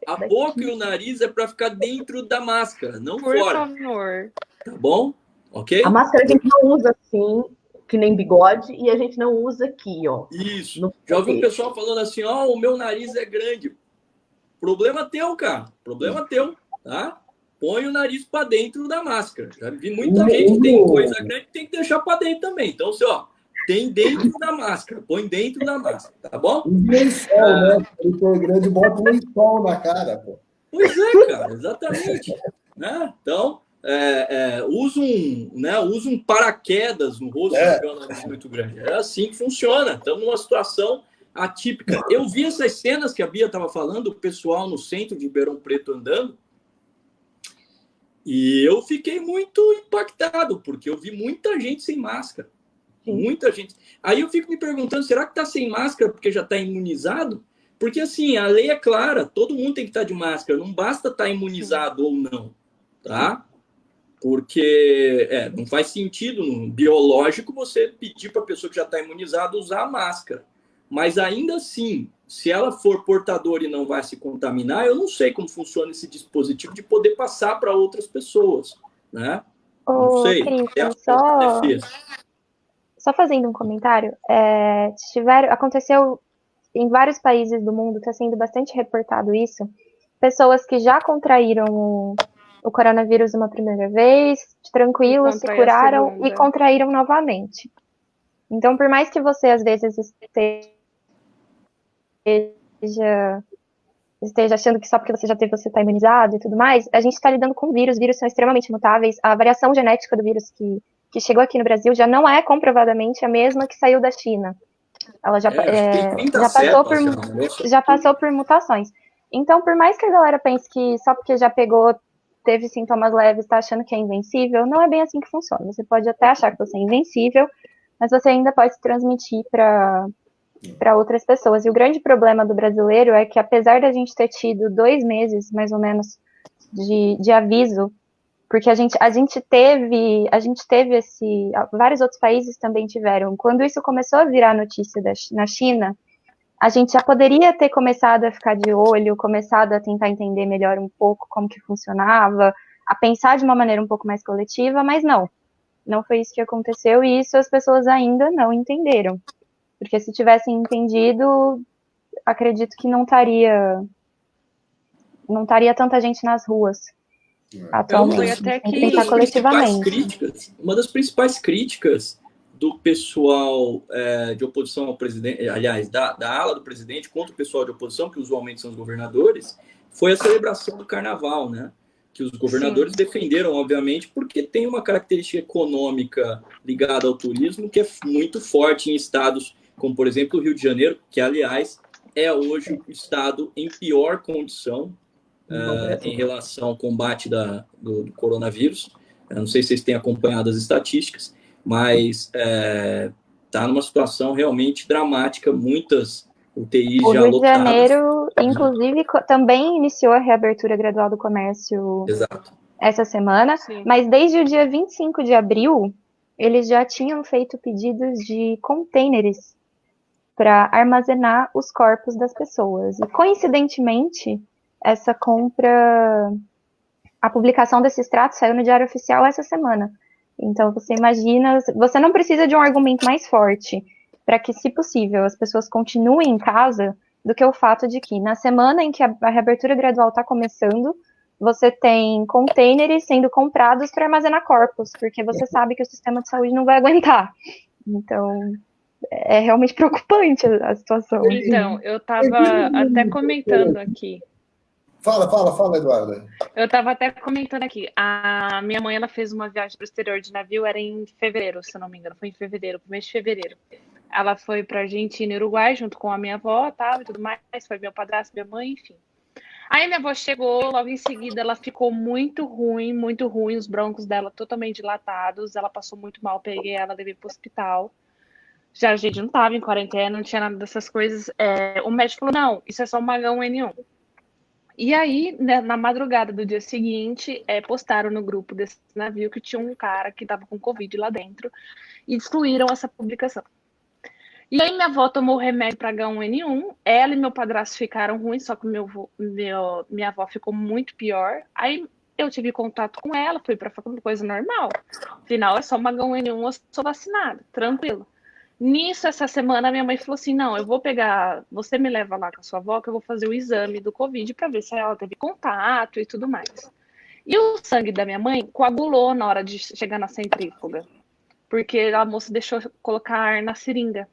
A: A boca e o nariz é para ficar dentro da máscara, não
C: Por
A: fora.
C: Por favor.
A: Tá bom? Ok?
D: A máscara a gente não usa assim, que nem bigode, e a gente não usa aqui, ó.
A: Isso. Já ouvi o pessoal falando assim, o meu nariz é grande. Problema teu, cara. Problema teu, tá? Põe o nariz para dentro da máscara. Já vi muita gente que tem coisa grande que tem que deixar para dentro também. Então, tem dentro da máscara. Põe dentro da máscara, tá bom?
E: Lençol, né? Ele for grande, bota um lençol na cara, pô.
A: Pois é, cara, exatamente. Né? Então, usa um paraquedas no rosto se tiver um nariz muito grande. É assim que funciona. Estamos numa situação atípica. Eu vi essas cenas que a Bia estava falando, o pessoal no centro de Ribeirão Preto andando, e eu fiquei muito impactado, porque eu vi muita gente sem máscara. Sim. Muita gente. Aí eu fico me perguntando, será que está sem máscara porque já está imunizado? Porque, assim, a lei é clara, todo mundo tem que estar de máscara, não basta estar imunizado ou não, tá? Porque não faz sentido, no biológico, você pedir para a pessoa que já está imunizada usar a máscara. Mas ainda assim, se ela for portadora e não vai se contaminar, eu não sei como funciona esse dispositivo de poder passar para outras pessoas, né? Não sei.
B: Só fazendo um comentário, aconteceu em vários países do mundo, está sendo bastante reportado isso, pessoas que já contraíram o coronavírus uma primeira vez, tranquilos, se curaram e contraíram novamente. Então, por mais que você, às vezes, esteja achando que só porque você já teve, você está imunizado e tudo mais, a gente está lidando com vírus são extremamente mutáveis, a variação genética do vírus que chegou aqui no Brasil já não é comprovadamente a mesma que saiu da China. Ela já passou por mutações. Então, por mais que a galera pense que só porque já pegou, teve sintomas leves, está achando que é invencível, não é bem assim que funciona. Você pode até achar que você é invencível, mas você ainda pode se transmitir para outras pessoas. E o grande problema do brasileiro é que, apesar da gente ter tido 2 meses, mais ou menos, de aviso, porque a gente teve vários outros países também tiveram. Quando isso começou a virar notícia na China, a gente já poderia ter começado a ficar de olho, começado a tentar entender melhor um pouco como que funcionava, a pensar de uma maneira um pouco mais coletiva, mas não foi isso que aconteceu, e isso as pessoas ainda não entenderam. Porque se tivessem entendido, acredito que não estaria tanta gente nas ruas atualmente.
C: Até que
A: uma das principais críticas do pessoal de oposição ao presidente, aliás, da ala do presidente contra o pessoal de oposição, que usualmente são os governadores, foi a celebração do carnaval, né? Que os governadores defenderam, obviamente, porque tem uma característica econômica ligada ao turismo que é muito forte em estados como, por exemplo, o Rio de Janeiro, que, aliás, é hoje o estado em pior condição em relação ao combate do coronavírus. Eu não sei se vocês têm acompanhado as estatísticas, mas está numa situação realmente dramática, muitas UTIs já lotadas.
B: O Rio de Janeiro, inclusive, também iniciou a reabertura gradual do comércio essa semana, mas desde o dia 25 de abril, eles já tinham feito pedidos de containers para armazenar os corpos das pessoas. E, coincidentemente, essa compra, a publicação desse extrato saiu no Diário Oficial essa semana. Então, você imagina, você não precisa de um argumento mais forte para que, se possível, as pessoas continuem em casa do que o fato de que, na semana em que a reabertura gradual está começando, você tem containers sendo comprados para armazenar corpos, porque você sabe que o sistema de saúde não vai aguentar. Então, é realmente preocupante a situação.
C: Então, eu estava até comentando aqui.
E: Fala, Eduarda.
C: Eu estava até comentando aqui. A minha mãe, ela fez uma viagem para o exterior de navio, era em fevereiro, se eu não me engano. Foi em fevereiro, mês de fevereiro. Ela foi para Argentina e Uruguai, junto com a minha avó, tá, e tudo mais. Foi meu padrasto, minha mãe, enfim. Aí minha avó chegou, logo em seguida ela ficou muito ruim, os brônquios dela totalmente dilatados, ela passou muito mal, peguei ela, levei para o hospital. Já a gente não estava em quarentena, não tinha nada dessas coisas. O médico falou, não, isso é só uma H1N1. E aí, né, na madrugada do dia seguinte, postaram no grupo desse navio que tinha um cara que estava com Covid lá dentro e excluíram essa publicação. E aí minha avó tomou o remédio para H1N1, ela e meu padrasto ficaram ruins, só que minha avó ficou muito pior. Aí eu tive contato com ela, fui para faculdade, coisa normal. Afinal, é só uma H1N1, eu sou vacinada, tranquilo. Nisso, essa semana, minha mãe falou assim, não, eu vou pegar, você me leva lá com a sua avó, que eu vou fazer o exame do Covid para ver se ela teve contato e tudo mais. E o sangue da minha mãe coagulou na hora de chegar na centrífuga, porque a moça deixou colocar ar na seringa.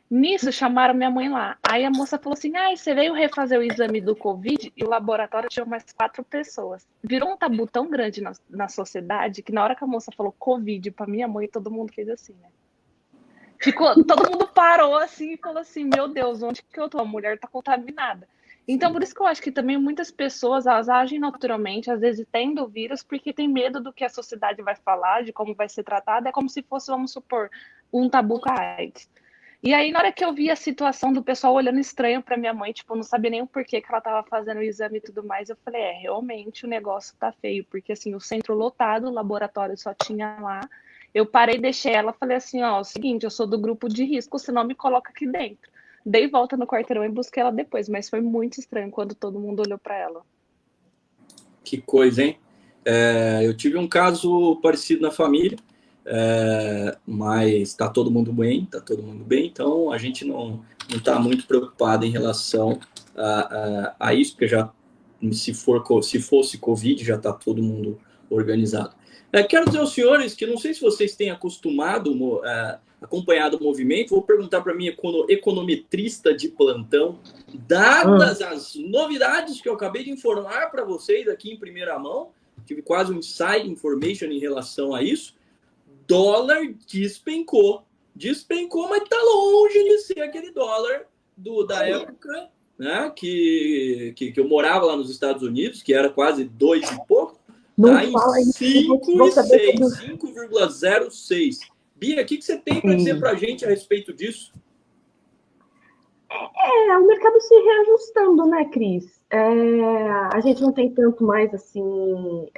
C: Nisso, chamaram minha mãe lá. Aí a moça falou assim, você veio refazer o exame do Covid e o laboratório tinha mais 4 pessoas. Virou um tabu tão grande na sociedade que na hora que a moça falou Covid para minha mãe, todo mundo fez assim, né? Todo mundo parou assim e falou assim, meu Deus, onde que eu tô? A mulher tá contaminada. Então, por isso que eu acho que também muitas pessoas, elas agem naturalmente, às vezes tendo o vírus, porque tem medo do que a sociedade vai falar, de como vai ser tratado. É como se fosse, vamos supor, um tabu com a AIDS. E aí, na hora que eu vi a situação do pessoal olhando estranho pra minha mãe, tipo, não sabia nem o porquê que ela tava fazendo o exame e tudo mais, eu falei, realmente o negócio tá feio, porque assim, o centro lotado, o laboratório só tinha lá. Eu parei, deixei ela, falei assim, é o seguinte, eu sou do grupo de risco, senão me coloca aqui dentro. Dei volta no quarteirão e busquei ela depois, mas foi muito estranho quando todo mundo olhou para ela.
A: Que coisa, hein? Eu tive um caso parecido na família, mas tá todo mundo bem, então a gente não está muito preocupado em relação a isso, porque já se fosse Covid, já está todo mundo organizado. Quero dizer aos senhores que não sei se vocês têm acostumado, acompanhado o movimento, vou perguntar para a minha econometrista de plantão, dadas as novidades que eu acabei de informar para vocês aqui em primeira mão, tive quase um inside information em relação a isso, dólar despencou, mas está longe de ser aquele dólar da época, né, que eu morava lá nos Estados Unidos, que era quase 2 e pouco, tá em 5,06. Bia, o que você tem para dizer para a gente a respeito disso?
D: O mercado se reajustando, né, Cris? A gente não tem tanto mais, assim,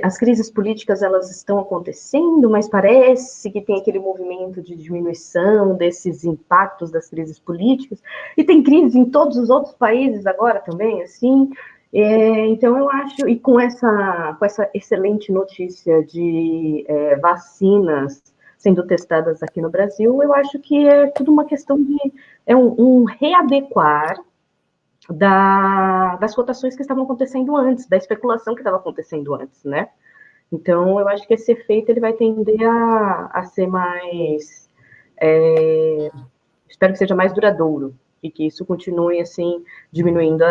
D: as crises políticas, elas estão acontecendo, mas parece que tem aquele movimento de diminuição desses impactos das crises políticas, e tem crise em todos os outros países agora também, assim. Então, eu acho, e com essa excelente notícia de vacinas sendo testadas aqui no Brasil, eu acho que é tudo uma questão de um readequar das cotações que estavam acontecendo antes, da especulação que estava acontecendo antes, né? Então, eu acho que esse efeito ele vai tender a ser mais... espero que seja mais duradouro, e que isso continue, assim, diminuindo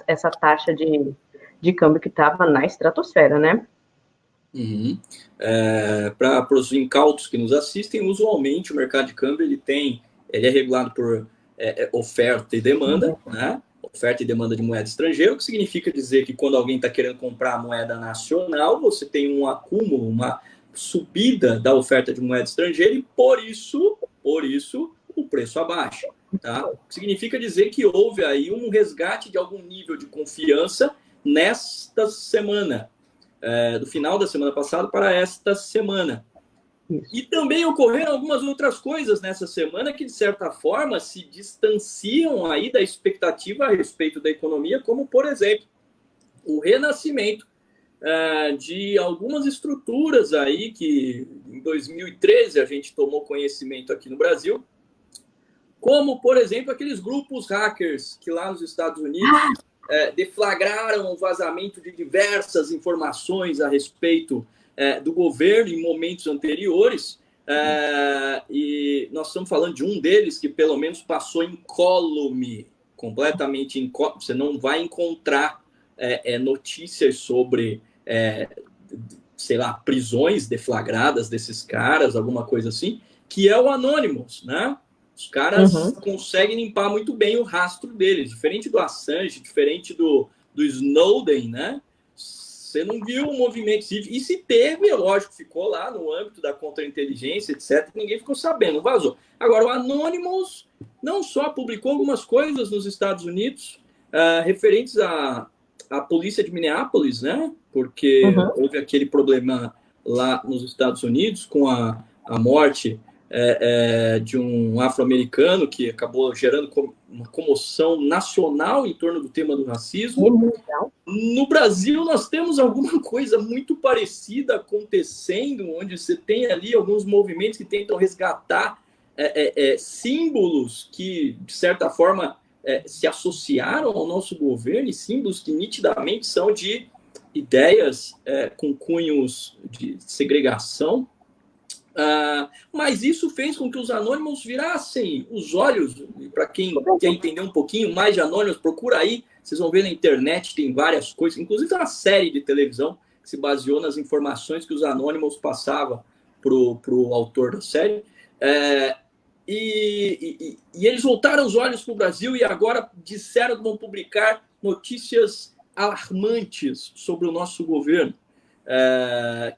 D: essa taxa de câmbio que estava na estratosfera, né?
A: Uhum. Para os incautos que nos assistem, usualmente o mercado de câmbio ele é regulado por oferta e demanda, né? Oferta e demanda de moeda estrangeira, o que significa dizer que quando alguém está querendo comprar moeda nacional, você tem um acúmulo, uma subida da oferta de moeda estrangeira e por isso o preço abaixa. Tá? O que significa dizer que houve aí um resgate de algum nível de confiança nesta semana, do final da semana passada para esta semana. Isso. E também ocorreram algumas outras coisas nessa semana que, de certa forma, se distanciam aí da expectativa a respeito da economia, como, por exemplo, o renascimento de algumas estruturas aí que, em 2013, a gente tomou conhecimento aqui no Brasil, como, por exemplo, aqueles grupos hackers que lá nos Estados Unidos deflagraram o vazamento de diversas informações a respeito do governo em momentos anteriores, e nós estamos falando de um deles que pelo menos passou incólume, completamente incólume. Você não vai encontrar notícias sobre, sei lá, prisões deflagradas desses caras, alguma coisa assim, que é o Anonymous, né? Os caras conseguem limpar muito bem o rastro deles, diferente do Assange, diferente do Snowden, né? Você não viu o movimento civil. E se teve, lógico, ficou lá no âmbito da contra-inteligência, etc. Ninguém ficou sabendo, vazou. Agora, o Anonymous não só publicou algumas coisas nos Estados Unidos referentes à polícia de Minneapolis, né? Porque houve aquele problema lá nos Estados Unidos com a morte de um afro-americano que acabou gerando uma comoção nacional em torno do tema do racismo. No Brasil, nós temos alguma coisa muito parecida acontecendo, onde você tem ali alguns movimentos que tentam resgatar símbolos que, de certa forma, se associaram ao nosso governo, e símbolos que nitidamente são de ideias com cunhos de segregação. Mas isso fez com que os Anônimos virassem os olhos. Para quem quer entender um pouquinho mais de Anônimos, procura aí, vocês vão ver na internet, tem várias coisas, inclusive tem uma série de televisão que se baseou nas informações que os Anônimos passavam para o autor da série. E eles voltaram os olhos para o Brasil e agora disseram que vão publicar notícias alarmantes sobre o nosso governo.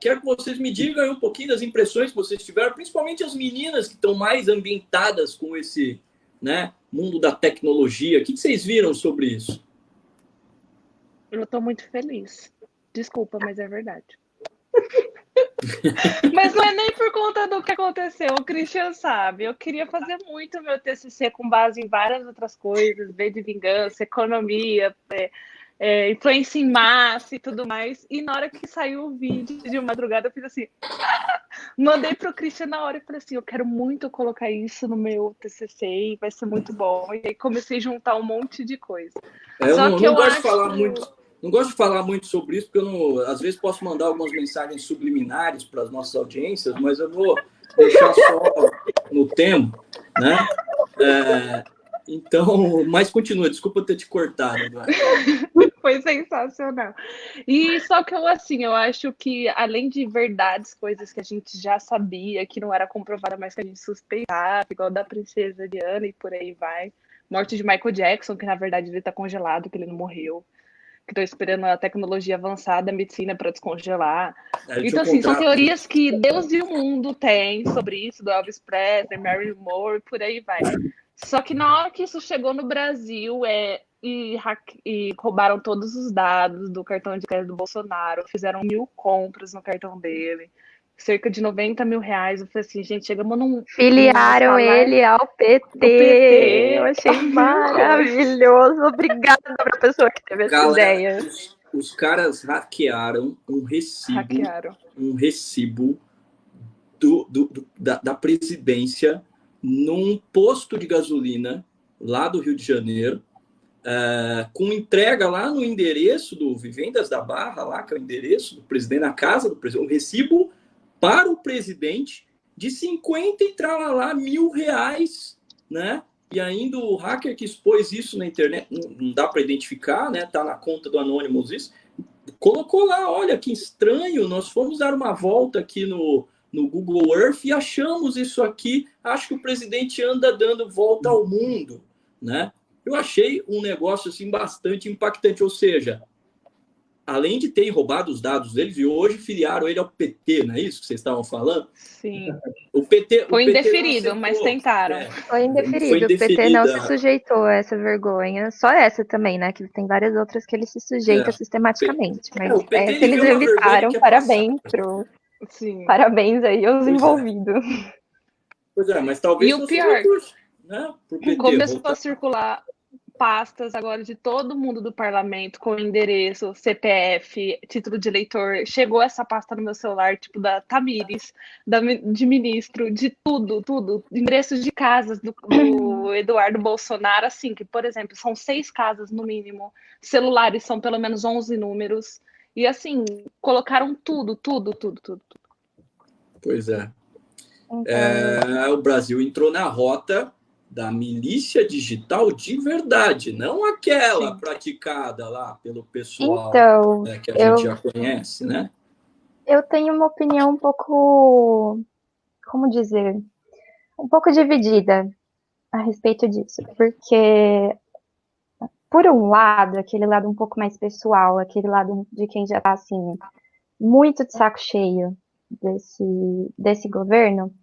A: Quero que vocês me digam um pouquinho das impressões que vocês tiveram, principalmente as meninas que estão mais ambientadas com esse, né, mundo da tecnologia. O que vocês viram sobre isso?
C: Eu estou muito feliz. Desculpa, mas é verdade. Mas não é nem por conta do que aconteceu, o Christian sabe. Eu queria fazer muito meu TCC com base em várias outras coisas, V de Vingança, economia, influência em massa e tudo mais. E na hora que saiu o vídeo de madrugada, eu fiz assim, mandei pro Christian na hora e falei assim, eu quero muito colocar isso no meu TCC e vai ser muito bom. E aí comecei a juntar um monte de coisa.
A: Não gosto de falar muito sobre isso, porque às vezes posso mandar algumas mensagens subliminares para as nossas audiências, mas eu vou deixar só no tema, né? Então, mas continua, desculpa ter te cortado agora.
C: Foi sensacional. E só que eu acho que, além de verdades, coisas que a gente já sabia, que não era comprovada, mas que a gente suspeitava, igual da princesa Diana e por aí vai. Morte de Michael Jackson, que na verdade ele está congelado, que ele não morreu. Que estou esperando a tecnologia avançada, a medicina para descongelar. Então, assim, são teorias que Deus e o mundo têm sobre isso, do Elvis Presley, Marilyn Monroe, por aí vai. Só que na hora que isso chegou no Brasil, e roubaram todos os dados do cartão de crédito do Bolsonaro, fizeram 1000 compras no cartão dele, cerca de 90 mil reais. Eu falei assim, gente, chegamos num...
B: Filiaram ele ao PT. Eu achei maravilhoso. Obrigada para a pessoa que teve essa ideia.
A: Os caras hackearam um recibo da presidência num posto de gasolina lá do Rio de Janeiro, com entrega lá no endereço do Vivendas da Barra, lá que é o endereço do presidente, na casa do presidente, um recibo para o presidente de 50 e lá R$1.000, né? E ainda o hacker que expôs isso na internet, não dá para identificar, né? Tá na conta do Anonymous isso, colocou lá, olha que estranho, nós fomos dar uma volta aqui no Google Earth e achamos isso aqui, acho que o presidente anda dando volta ao mundo, né? Eu achei um negócio assim bastante impactante, ou seja, além de terem roubado os dados deles, e hoje filiaram ele ao PT, não é isso que vocês estavam falando?
C: Sim.
A: O PT
C: foi indeferido, mas tentaram.
B: Foi indeferido. O PT não se sujeitou a essa vergonha. Só essa também, né? Que tem várias outras que ele se sujeita sistematicamente. Mas essa eles evitaram. Parabéns Parabéns aí aos envolvidos.
A: Pois é, mas talvez...
C: E o pior, né? Começou a circular pastas agora de todo mundo do parlamento com endereço, CPF, título de eleitor. Chegou essa pasta no meu celular, tipo da Tamires, de ministro, de tudo. Endereços de casas do do Eduardo Bolsonaro, assim, que, por exemplo, são 6 casas no mínimo, celulares são pelo menos 11 números, e assim, colocaram tudo.
A: Pois é.
B: Então,
A: O Brasil entrou na rota da milícia digital de verdade, não aquela
C: Sim.
A: praticada lá pelo pessoal que a gente já conhece, né?
B: Eu tenho uma opinião um pouco, como dizer, um pouco dividida a respeito disso, porque por um lado, aquele lado um pouco mais pessoal, aquele lado de quem já tá assim muito de saco cheio desse governo,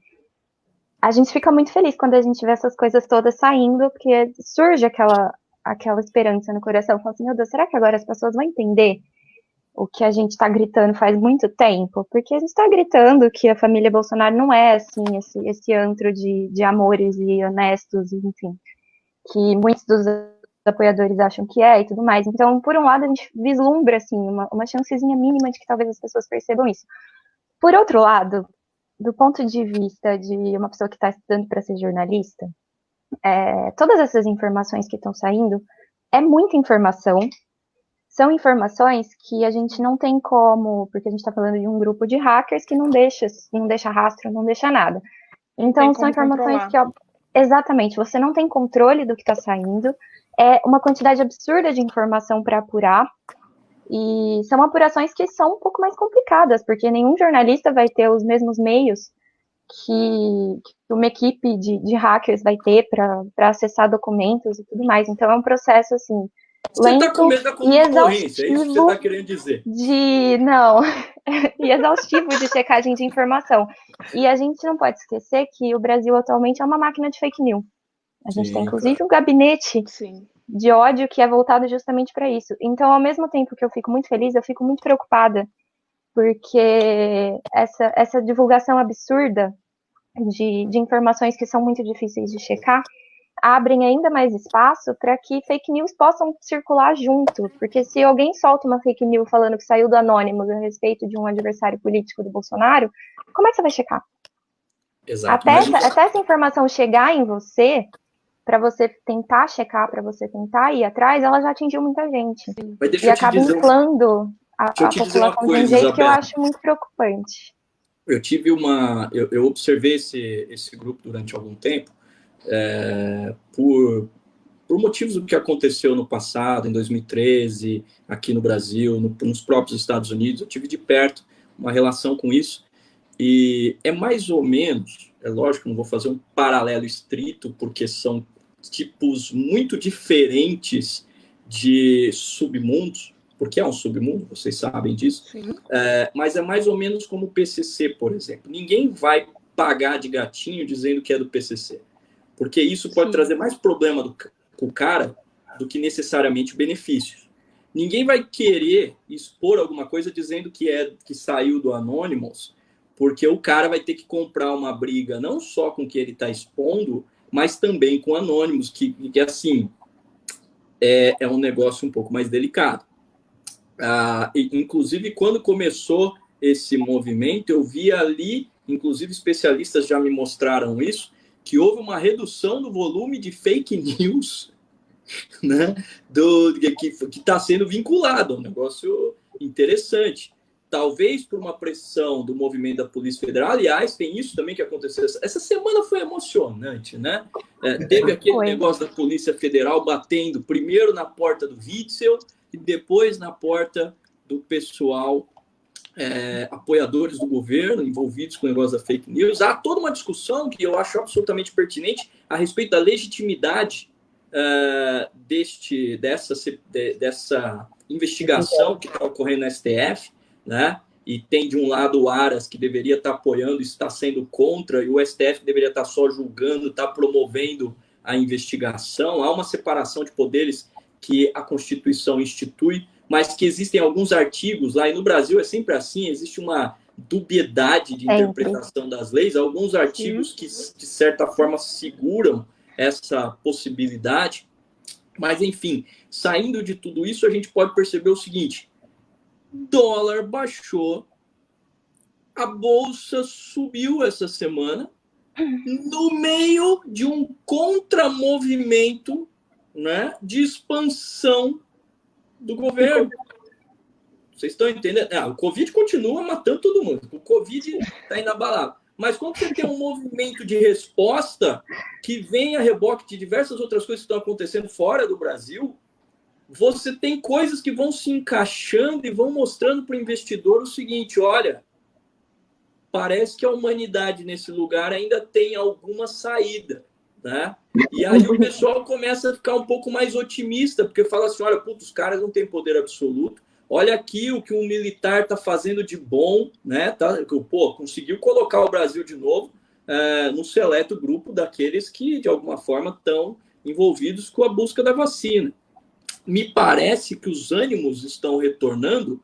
B: a gente fica muito feliz quando a gente vê essas coisas todas saindo, porque surge aquela esperança no coração, fala assim, meu Deus, será que agora as pessoas vão entender o que a gente está gritando faz muito tempo? Porque a gente está gritando que a família Bolsonaro não é assim, esse antro de amores e honestos, enfim, que muitos dos apoiadores acham que é e tudo mais. Então, por um lado, a gente vislumbra assim, uma chancezinha mínima de que talvez as pessoas percebam isso. Por outro lado, do ponto de vista de uma pessoa que está estudando para ser jornalista, todas essas informações que estão saindo é muita informação. São informações que a gente não tem como, porque a gente está falando de um grupo de hackers que não deixa rastro, não deixa nada. Então, são informações que, exatamente, você não tem controle do que está saindo, é uma quantidade absurda de informação para apurar, e são apurações que são um pouco mais complicadas, porque nenhum jornalista vai ter os mesmos meios que uma equipe de hackers vai ter para acessar documentos e tudo mais. Então, é um processo, assim,
A: Você está
B: lento
A: com medo da
B: e
A: concorrência, é isso que você
B: exaustivo
A: está querendo dizer?
B: não, e exaustivo de checagem de informação. E a gente não pode esquecer que o Brasil atualmente é uma máquina de fake news. A gente tem, inclusive, um gabinete de ódio que é voltado justamente para isso. Então, ao mesmo tempo que eu fico muito feliz, eu fico muito preocupada, porque essa divulgação absurda de informações que são muito difíceis de checar abrem ainda mais espaço para que fake news possam circular junto, porque se alguém solta uma fake news falando que saiu do Anonymous a respeito de um adversário político do Bolsonaro, como é que você vai checar?
A: Exato.
B: Até essa informação chegar em você, para você tentar checar, para você tentar ir atrás, ela já atingiu muita gente. E acaba inflando a população de um jeito que eu acho muito preocupante.
A: Eu observei esse grupo durante algum tempo, por motivos do que aconteceu no passado, em 2013, aqui no Brasil, nos próprios Estados Unidos. Eu tive de perto uma relação com isso, e é mais ou menos, é lógico, não vou fazer um paralelo estrito, porque são tipos muito diferentes de submundos, porque é um submundo, vocês sabem disso, mas é mais ou menos como o PCC, por exemplo. Ninguém vai pagar de gatinho dizendo que é do PCC, porque isso pode trazer mais problema com o cara do que necessariamente benefícios. Ninguém vai querer expor alguma coisa dizendo que saiu do Anonymous, porque o cara vai ter que comprar uma briga não só com o que ele está expondo, mas também com Anonymous, que assim, é um negócio um pouco mais delicado. Inclusive, quando começou esse movimento, eu vi ali, inclusive especialistas já me mostraram isso, que houve uma redução do volume de fake news, né, que está sendo vinculado, um negócio interessante. Talvez por uma pressão do movimento da Polícia Federal. Aliás, tem isso também que aconteceu. Essa semana foi emocionante, né? Teve aquele negócio da Polícia Federal batendo primeiro na porta do Witzel e depois na porta do pessoal, apoiadores do governo, envolvidos com o negócio da fake news. Há toda uma discussão que eu acho absolutamente pertinente a respeito da legitimidade dessa investigação que está ocorrendo no STF, né? E tem de um lado o Aras, que deveria estar apoiando, está sendo contra, e o STF deveria estar só julgando, está promovendo a investigação. Há uma separação de poderes que a Constituição institui, mas que existem alguns artigos lá, e no Brasil é sempre assim, existe uma dubiedade de interpretação das leis, alguns artigos que, de certa forma, seguram essa possibilidade. Mas, enfim, saindo de tudo isso, a gente pode perceber o seguinte: dólar baixou, a bolsa subiu essa semana, no meio de um contramovimento, né, de expansão do governo. Vocês estão entendendo? O Covid continua matando todo mundo. O Covid está inabalável. Mas quando você tem um movimento de resposta que vem a reboque de diversas outras coisas que estão acontecendo fora do Brasil, você tem coisas que vão se encaixando e vão mostrando para o investidor o seguinte: olha, parece que a humanidade nesse lugar ainda tem alguma saída, né? E aí o pessoal começa a ficar um pouco mais otimista, porque fala assim: olha, os caras não têm poder absoluto. Olha aqui o que um militar está fazendo de bom, né? Conseguiu colocar o Brasil de novo no seleto grupo daqueles que, de alguma forma, estão envolvidos com a busca da vacina. Me parece que os ânimos estão retornando,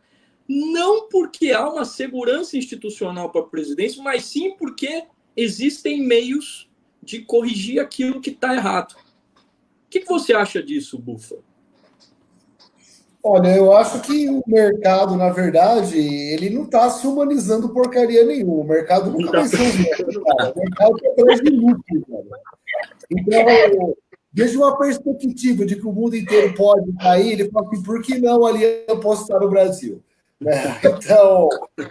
A: não porque há uma segurança institucional para a presidência, mas sim porque existem meios de corrigir aquilo que está errado. O que você acha disso, Bufa?
E: Olha, eu acho que o mercado, na verdade, ele não está se humanizando porcaria nenhuma. O mercado nunca vai ser humano, cara. O mercado está atrás de lucro, cara. Então, desde uma perspectiva de que o mundo inteiro pode cair, ele fala assim: por que não ali eu posso estar no Brasil?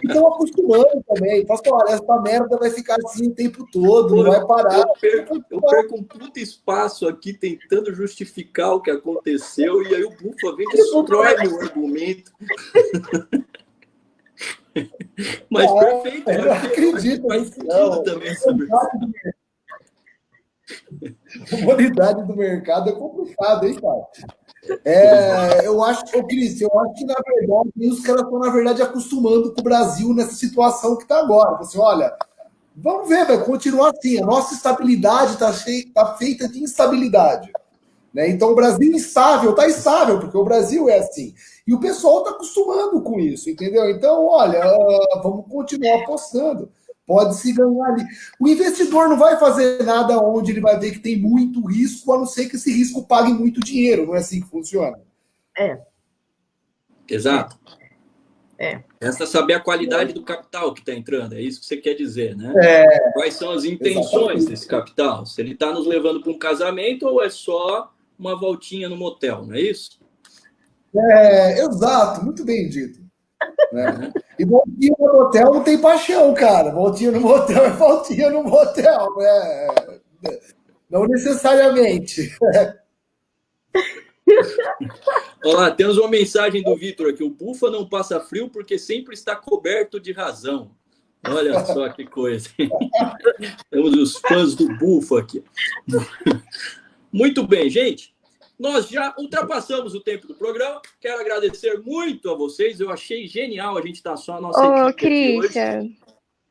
E: Então acostumando também. Fala assim: olha, essa merda vai ficar assim o tempo todo, não vai parar.
A: Eu perco um puto espaço aqui tentando justificar o que aconteceu, e aí o Bufa vem e destrói meu argumento. Mas perfeito.
E: Eu acredito.
A: Faz sentido também essa versão.
E: A humanidade do mercado é complicado, hein, cara? Eu acho que, na verdade, os caras estão, na verdade, acostumando com o Brasil nessa situação que está agora. Você, olha, vamos ver, vai continuar assim. A nossa estabilidade está feita de instabilidade. Né? Então, o Brasil está estável, porque o Brasil é assim. E o pessoal está acostumando com isso, entendeu? Então, olha, vamos continuar apostando. Pode-se ganhar ali. O investidor não vai fazer nada onde ele vai ver que tem muito risco, a não ser que esse risco pague muito dinheiro. Não é assim que funciona?
A: Exato. Resta saber a qualidade do capital que está entrando. É isso que você quer dizer, né? Quais são as intenções desse capital? Se ele está nos levando para um casamento ou é só uma voltinha no motel, não é isso?
E: Exato. Muito bem dito. Né? E voltinha no motel não tem paixão, cara. Voltinha no motel é voltinha no motel. Não necessariamente.
A: Olá, temos uma mensagem do Vitor aqui. O Bufa não passa frio porque sempre está coberto de razão. Olha só que coisa. Temos os fãs do Bufa aqui. Muito bem, gente. Nós já ultrapassamos o tempo do programa. Quero agradecer muito a vocês. Eu achei genial a gente estar só a nossa equipe aqui hoje.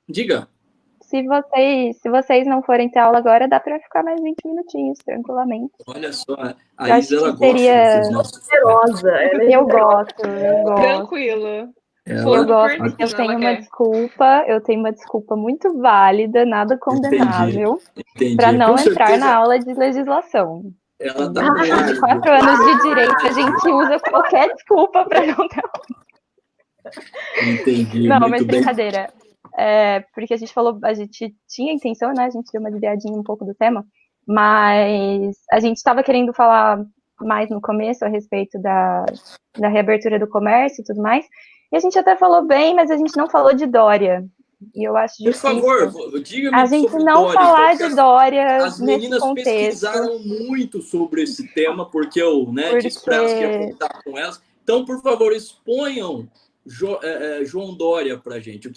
A: Diga.
B: Se vocês não forem ter aula agora, dá para ficar mais 20 minutinhos, tranquilamente.
A: Olha só, a Isa, ela gosta desses nossos...
B: Eu gosto.
C: Tranquilo.
B: Eu gosto, porque eu tenho uma desculpa muito válida, nada condenável, para não entrar na aula de legislação.
A: Ela tá
B: com 4 anos de direito, a gente usa qualquer desculpa para não ter aula.
A: Entendi.
B: Não, mas brincadeira. Porque a gente tinha a intenção, né? A gente deu uma desviadinha um pouco do tema, mas a gente estava querendo falar mais no começo a respeito da reabertura do comércio e tudo mais. E a gente até falou bem, mas a gente não falou de Dória. E eu acho difícil.
A: Por favor, diga-me
B: a gente não Dória, falar de Dória
A: as meninas pesquisaram muito sobre esse tema, porque eu disse para elas que ia contar com elas. Então, por favor, exponham João Dória para a gente.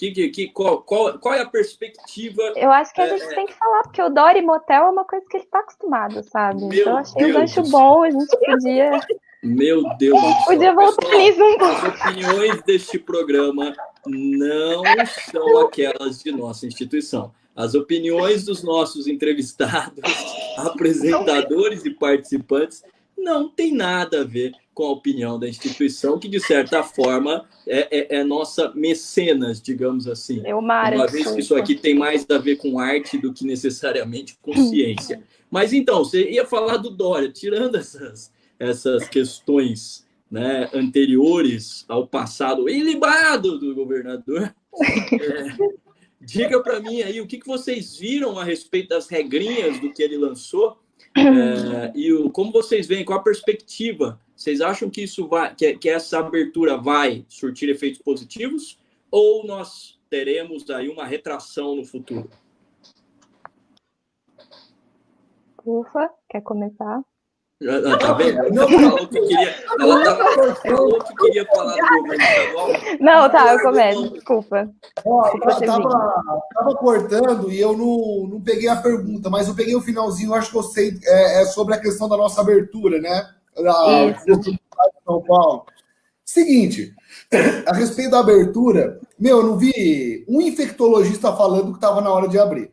A: Qual é a perspectiva?
B: Eu acho que a gente tem que falar, porque o Dória e motel é uma coisa que ele está acostumado, sabe? Então, eu achei o gancho bom, a gente podia...
A: Meu Deus do céu.
B: Podia voltar nisso um pouco.
A: As opiniões deste programa não são aquelas de nossa instituição. As opiniões dos nossos entrevistados, apresentadores e participantes não tem nada a ver com a opinião da instituição, que, de certa forma, é nossa mecenas, digamos assim. Uma vez que isso aqui tem mais a ver com arte do que necessariamente com ciência. Mas, então, você ia falar do Dória, tirando essas questões, né, anteriores ao passado ilibado do governador, Diga para mim aí o que vocês viram a respeito das regrinhas do que ele lançou e como vocês veem, qual a perspectiva? Vocês acham que isso que essa abertura vai surtir efeitos positivos ou nós teremos aí uma retração no futuro?
B: Ufa, quer começar?
A: Tá vendo? Ela falou que queria falar do governo estadual.
B: Não, tá, eu começo, desculpa.
E: Tava cortando e eu não peguei a pergunta, mas eu peguei o finalzinho, acho que eu sei, é sobre a questão da nossa abertura, né? De São Paulo. Seguinte, a respeito da abertura, eu não vi um infectologista falando que estava na hora de abrir.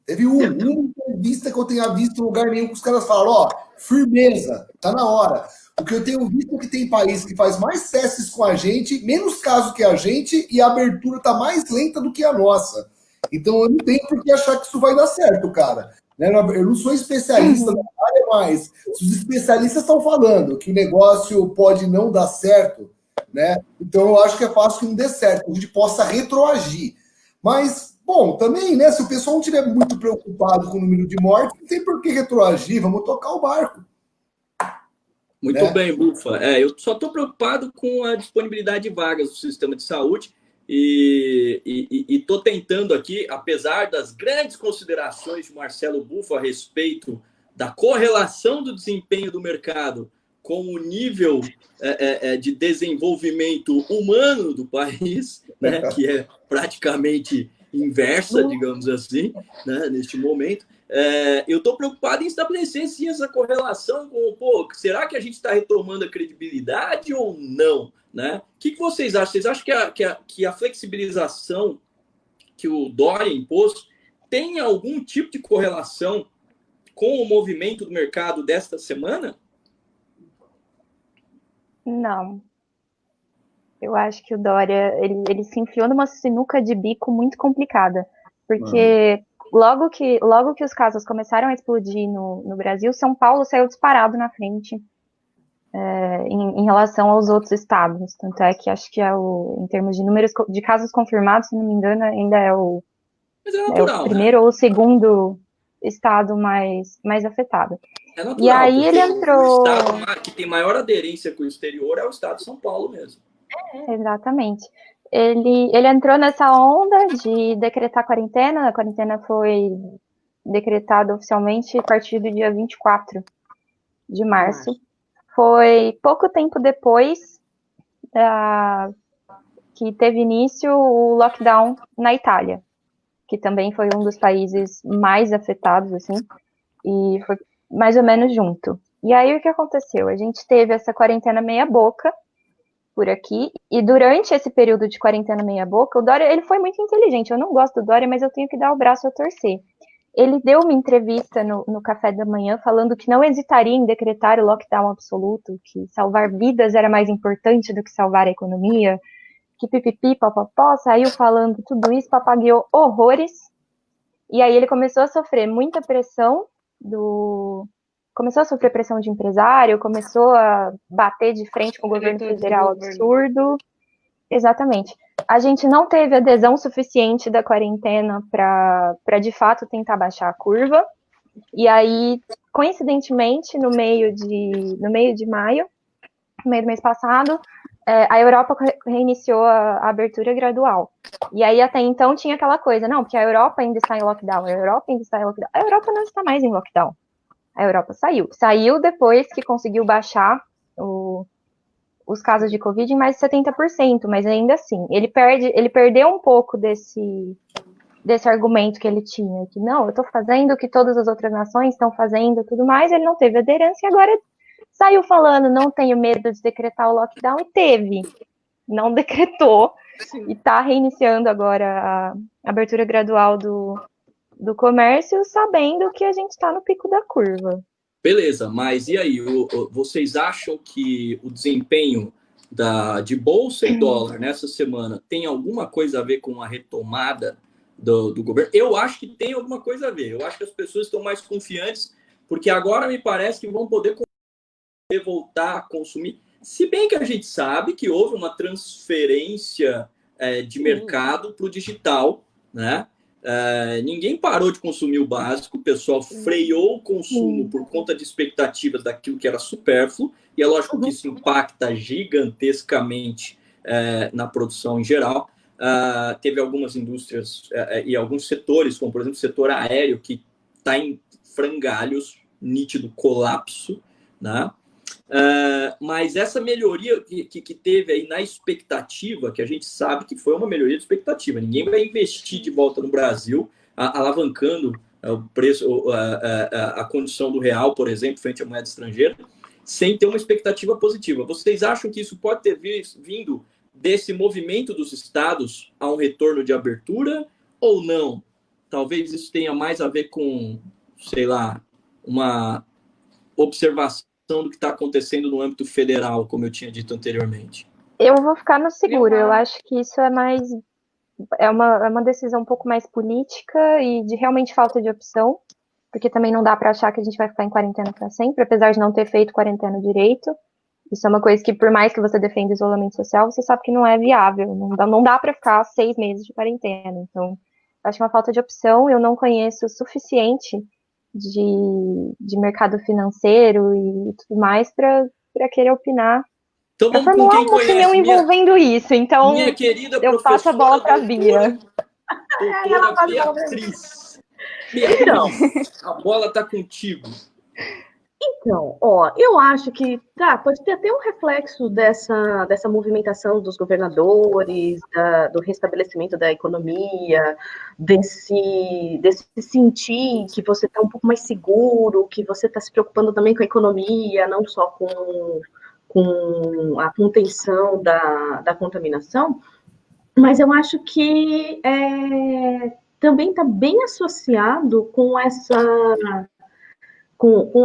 E: Teve uma entrevista que eu tenha visto em lugar nenhum que os caras falam, firmeza, tá na hora. O que eu tenho visto é que tem país que faz mais testes com a gente, menos casos que a gente, e a abertura tá mais lenta do que a nossa. Então eu não tenho por que achar que isso vai dar certo, cara. Eu não sou especialista na área, mas se os especialistas estão falando que o negócio pode não dar certo, né? Então eu acho que é fácil que não dê certo, que a gente possa retroagir. Mas bom, também, né? Se o pessoal não estiver muito preocupado com o número de mortes, não tem por que retroagir, vamos tocar o barco.
A: Muito bem, Bufa. Eu só estou preocupado com a disponibilidade de vagas do sistema de saúde e estou tentando aqui, apesar das grandes considerações de Marcelo Bufa a respeito da correlação do desempenho do mercado com o nível de desenvolvimento humano do país, né, que é praticamente inversa, digamos assim, né, neste momento, eu estou preocupado em estabelecer sim, essa correlação com, será que a gente está retomando a credibilidade ou não? Né? O que vocês acham? Vocês acham que a flexibilização que o Dória impôs tem algum tipo de correlação com o movimento do mercado desta semana?
B: Não. Eu acho que o Dória, ele se enfiou numa sinuca de bico muito complicada, porque logo que os casos começaram a explodir no Brasil, São Paulo saiu disparado na frente em relação aos outros estados. Tanto é que acho que em termos de números de casos confirmados, se não me engano, ainda é o primeiro ou o segundo estado mais afetado.
A: É natural,
B: e aí ele entrou...
A: O estado que tem maior aderência com o exterior é o estado de São Paulo mesmo.
B: Exatamente. Ele entrou nessa onda de decretar quarentena. A quarentena foi decretada oficialmente a partir do dia 24 de março. Foi pouco tempo depois que teve início o lockdown na Itália, que também foi um dos países mais afetados, assim, e foi mais ou menos junto. E aí o que aconteceu? A gente teve essa quarentena meia boca por aqui, e durante esse período de quarentena meia boca, o Dória, ele foi muito inteligente. Eu não gosto do Dória, mas eu tenho que dar o braço a torcer. Ele deu uma entrevista no café da manhã falando que não hesitaria em decretar o lockdown absoluto, que salvar vidas era mais importante do que salvar a economia, que pipipi, papapó, saiu falando tudo isso, papagueou horrores, e aí ele começou a sofrer muita pressão começou a sofrer pressão de empresário, começou a bater de frente com o governo federal absurdo. Exatamente. A gente não teve adesão suficiente da quarentena para de fato tentar baixar a curva. E aí, coincidentemente, no meio de maio, no meio do mês passado, a Europa reiniciou a abertura gradual. E aí, até então, tinha aquela coisa, não, porque a Europa ainda está em lockdown, a Europa ainda está em lockdown. A Europa não está mais em lockdown. A Europa saiu. Saiu depois que conseguiu baixar os casos de Covid em mais de 70%, mas ainda assim, ele perdeu um pouco desse argumento que ele tinha, que não, eu estou fazendo o que todas as outras nações estão fazendo e tudo mais, ele não teve aderência e agora saiu falando, não tenho medo de decretar o lockdown, e teve. Não decretou. Sim. E está reiniciando agora a abertura gradual do comércio, sabendo que a gente está no pico da curva.
A: Beleza, mas e aí? Vocês acham que o desempenho de bolsa e dólar nessa semana tem alguma coisa a ver com a retomada do governo? Eu acho que tem alguma coisa a ver. Eu acho que as pessoas estão mais confiantes, porque agora me parece que vão poder voltar a consumir. Se bem que a gente sabe que houve uma transferência de mercado para o digital, né? Ninguém parou de consumir o básico, o pessoal freou o consumo por conta de expectativas daquilo que era supérfluo, e é lógico que isso impacta gigantescamente na produção em geral. Teve algumas indústrias e alguns setores, como por exemplo o setor aéreo, que está em frangalhos, nítido colapso, né? Mas essa melhoria que teve aí na expectativa, que a gente sabe que foi uma melhoria de expectativa, ninguém vai investir de volta no Brasil, alavancando o preço, a condição do real, por exemplo, frente à moeda estrangeira, sem ter uma expectativa positiva. Vocês acham que isso pode ter vindo desse movimento dos estados a um retorno de abertura ou não? Talvez isso tenha mais a ver com, sei lá, uma observação do que está acontecendo no âmbito federal, como eu tinha dito anteriormente.
B: Eu vou ficar no seguro. Eu acho que isso é uma decisão um pouco mais política e de realmente falta de opção, porque também não dá para achar que a gente vai ficar em quarentena para sempre, apesar de não ter feito quarentena direito. Isso é uma coisa que, por mais que você defenda isolamento social, você sabe que não é viável. Não dá para ficar 6 meses de quarentena. Então, acho que é uma falta de opção. Eu não conheço o suficiente de mercado financeiro e tudo mais para querer opinar.
A: Então vamos com quem conhece.
B: Opinião envolvendo isso. Então,
A: minha querida
B: eu passo a bola para a Bia.
A: Doutora Beatriz. Beatriz, a bola está contigo.
D: Então, eu acho que pode ter até um reflexo dessa movimentação dos governadores, do restabelecimento da economia, desse sentir que você está um pouco mais seguro, que você está se preocupando também com a economia, não só com a contenção da contaminação, mas eu acho que também está bem associado com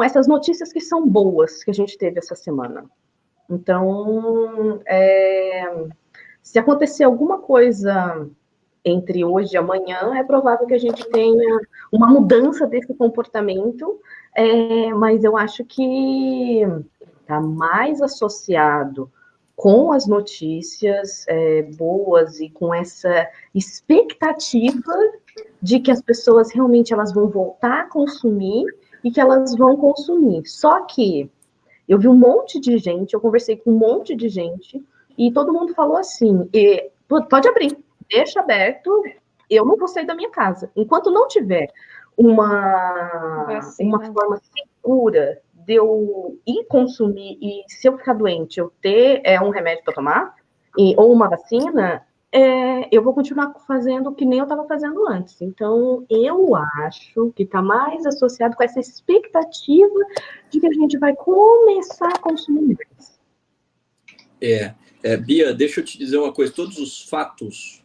D: essas notícias que são boas que a gente teve essa semana. Então, se acontecer alguma coisa entre hoje e amanhã, é provável que a gente tenha uma mudança desse comportamento, mas eu acho que está mais associado com as notícias boas e com essa expectativa de que as pessoas realmente elas vão voltar a consumir e que elas vão consumir. Só que eu vi um monte de gente, eu conversei com um monte de gente, e todo mundo falou assim, pode abrir, deixa aberto, eu não vou sair da minha casa. Enquanto não tiver uma forma segura de eu ir consumir, e se eu ficar doente, eu ter um remédio para tomar, ou uma vacina, eu vou continuar fazendo que nem eu estava fazendo antes. Então, eu acho que está mais associado com essa expectativa de que a gente vai começar a consumir mais.
A: Bia, deixa eu te dizer uma coisa. Todos os fatos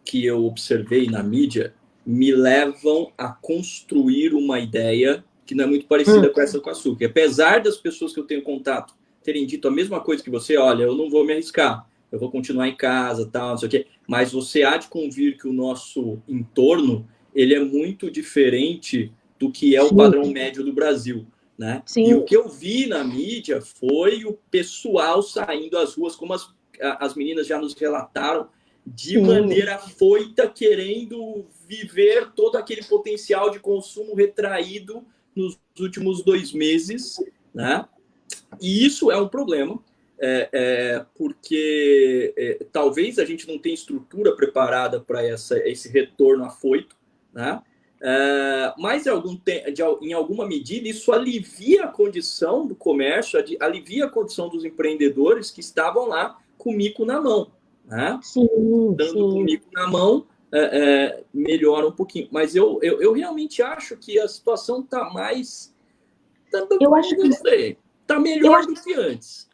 A: que eu observei na mídia me levam a construir uma ideia que não é muito parecida com essa com a Açúcar. Apesar das pessoas que eu tenho contato terem dito a mesma coisa que você, olha, eu não vou me arriscar, eu vou continuar em casa, tal, não sei o quê. Mas você há de convir que o nosso entorno, ele é muito diferente do que é o padrão médio do Brasil, né?
D: Sim.
A: E o que eu vi na mídia foi o pessoal saindo às ruas, como as meninas já nos relataram, de maneira afoita, querendo viver todo aquele potencial de consumo retraído nos últimos 2 meses, né? E isso é um problema, porque talvez a gente não tenha estrutura preparada para esse retorno afoito, né? Mas em alguma medida isso alivia a condição do comércio, alivia a condição dos empreendedores que estavam lá com o mico na mão, né? Dando com o mico na mão, melhora um pouquinho. Mas eu realmente acho que a situação está mais...
D: Eu acho que...
A: Está melhor do que antes.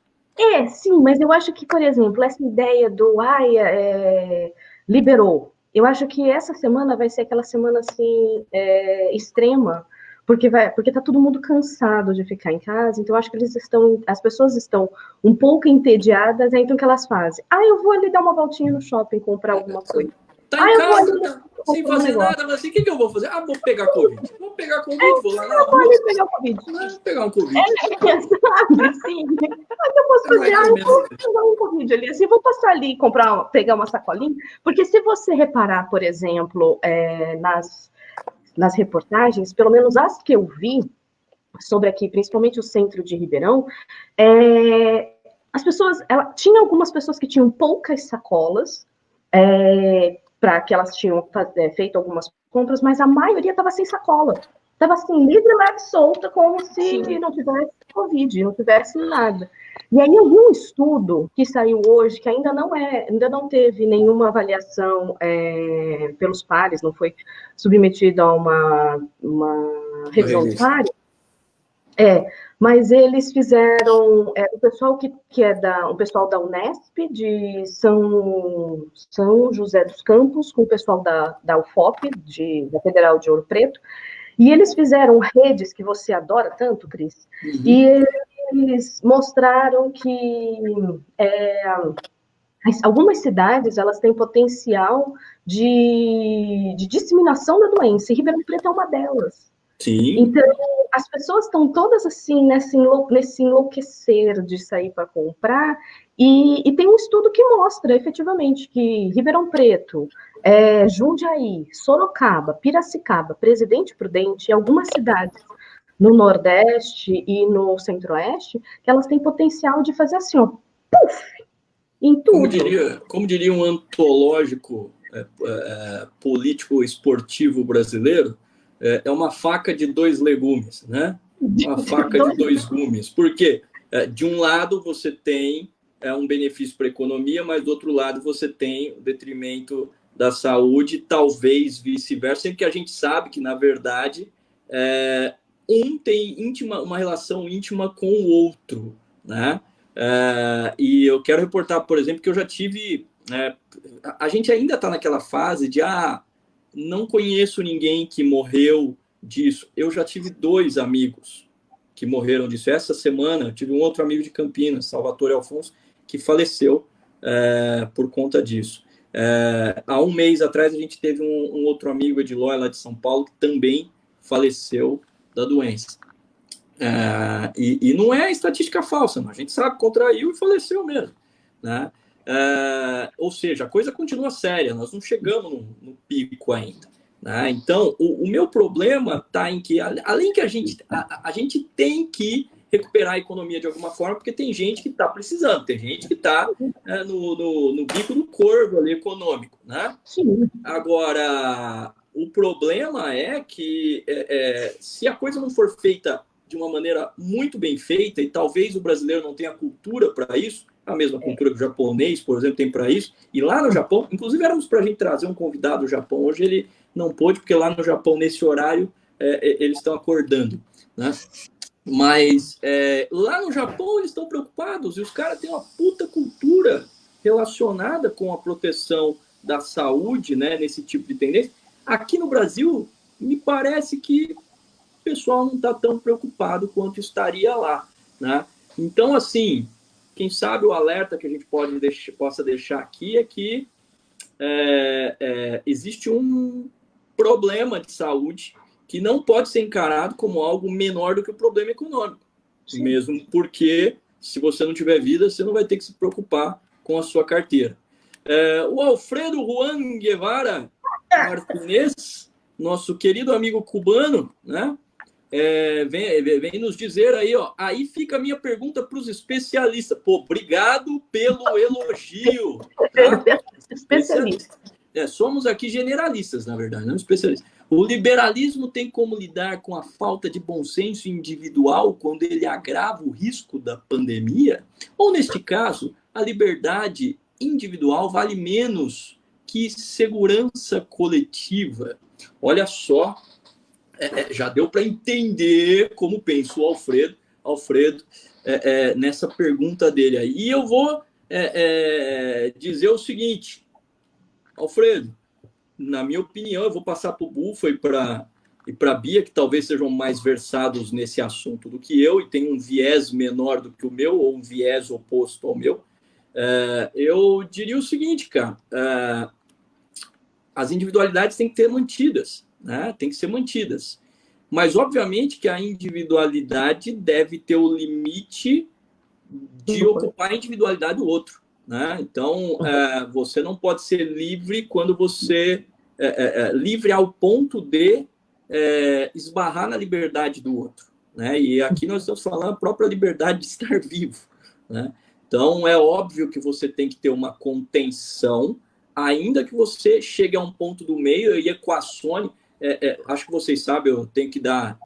D: Sim, mas eu acho que, por exemplo, essa ideia do liberou. Eu acho que essa semana vai ser aquela semana assim extrema, porque tá todo mundo cansado de ficar em casa. Então, eu acho que as pessoas estão um pouco entediadas. Então, o que elas fazem? Eu vou ali dar uma voltinha no shopping comprar alguma coisa.
A: Tá em casa, sem fazer nada, mas assim, o que eu vou fazer? Vou pegar Covid. Vou pegar Covid, vou lá na rua.
D: Pode pegar o Covid.
A: Vou pegar um Covid.
D: Sabe, sim. O que eu posso fazer? Eu vou pegar um Covid ali. Assim, vou passar ali e pegar uma sacolinha. Porque se você reparar, por exemplo, nas reportagens, pelo menos as que eu vi, sobre aqui, principalmente o centro de Ribeirão, as pessoas, tinha algumas pessoas que tinham poucas sacolas, para que elas tinham feito algumas compras, mas a maioria estava sem sacola. Estava assim, livre, leve, solta, como se não tivesse Covid, não tivesse nada. E aí eu vi um estudo que saiu hoje, que ainda não teve nenhuma avaliação pelos pares, não foi submetido a uma revisão de pares. Mas eles fizeram, o pessoal que é o pessoal da Unesp, de São José dos Campos, com o pessoal da UFOP, da Federal de Ouro Preto, e eles fizeram redes que você adora tanto, Cris, e eles mostraram que algumas cidades elas têm potencial de disseminação da doença, e Ribeirão Preto é uma delas.
A: Sim.
D: Então, as pessoas estão todas assim, nesse enlouquecer de sair para comprar, e tem um estudo que mostra, efetivamente, que Ribeirão Preto, Jundiaí, Sorocaba, Piracicaba, Presidente Prudente e algumas cidades no Nordeste e no Centro-Oeste, que elas têm potencial de fazer assim, ó, puf, em tudo.
A: Como diria um antológico político esportivo brasileiro, é uma faca de dois legumes, né? Uma faca de dois gumes. Porque, de um lado, você tem um benefício para a economia, mas, do outro lado, você tem o detrimento da saúde, talvez vice-versa, sempre que a gente sabe que, na verdade, um tem uma relação íntima com o outro, né? E eu quero reportar, por exemplo, que eu já tive... a gente ainda está naquela fase de... não conheço ninguém que morreu disso. Eu já tive 2 amigos que morreram disso. Essa semana, eu tive um outro amigo de Campinas, Salvatore Alfonso, que faleceu por conta disso. Há um mês atrás, a gente teve um outro amigo, Edilói, lá de São Paulo, que também faleceu da doença. E não é estatística falsa, não. A gente sabe, contraiu e faleceu mesmo, né? Ou seja, a coisa continua séria, nós não chegamos no pico ainda, né? Então, o meu problema está em que, além que a gente tem que recuperar a economia de alguma forma, porque tem gente que está precisando, tem gente que está no bico do corvo ali econômico, né?
D: Sim.
A: Agora, o problema é que se a coisa não for feita de uma maneira muito bem feita, e talvez o brasileiro não tenha cultura para isso, a mesma cultura que o japonês, por exemplo, tem para isso. E lá no Japão, inclusive éramos para a gente trazer um convidado do Japão, hoje ele não pôde, porque lá no Japão, nesse horário, eles estão acordando, né? Mas lá no Japão eles estão preocupados, e os caras têm uma puta cultura relacionada com a proteção da saúde, né, nesse tipo de tendência. Aqui no Brasil, me parece que o pessoal não está tão preocupado quanto estaria lá, né? Então, assim, quem sabe o alerta que a gente possa deixar aqui é que existe um problema de saúde que não pode ser encarado como algo menor do que o problema econômico. Sim. Mesmo porque, se você não tiver vida, você não vai ter que se preocupar com a sua carteira. O Alfredo Juan Guevara Martinez, nosso querido amigo cubano, né? Vem nos dizer aí, ó. Aí fica a minha pergunta para os especialistas. Pô, obrigado pelo elogio. Tá? Especialista. Somos aqui generalistas, na verdade, não especialistas. O liberalismo tem como lidar com a falta de bom senso individual quando ele agrava o risco da pandemia? Ou, neste caso, a liberdade individual vale menos que segurança coletiva? Olha só, já deu para entender como pensa o Alfredo nessa pergunta dele aí. E eu vou dizer o seguinte, Alfredo, na minha opinião, eu vou passar para o Bufa e para a Bia, que talvez sejam mais versados nesse assunto do que eu, e tem um viés menor do que o meu, ou um viés oposto ao meu. Eu diria o seguinte, cara, as individualidades têm que ser mantidas, né? Tem que ser mantidas. Mas, obviamente, que a individualidade deve ter o limite de ocupar a individualidade do outro, né? Então, você não pode ser livre quando você... livre ao ponto de esbarrar na liberdade do outro, né? E aqui nós estamos falando a própria liberdade de estar vivo, né? Então, é óbvio que você tem que ter uma contenção, ainda que você chegue a um ponto do meio e equacione. Acho que vocês sabem, eu tenho que dar...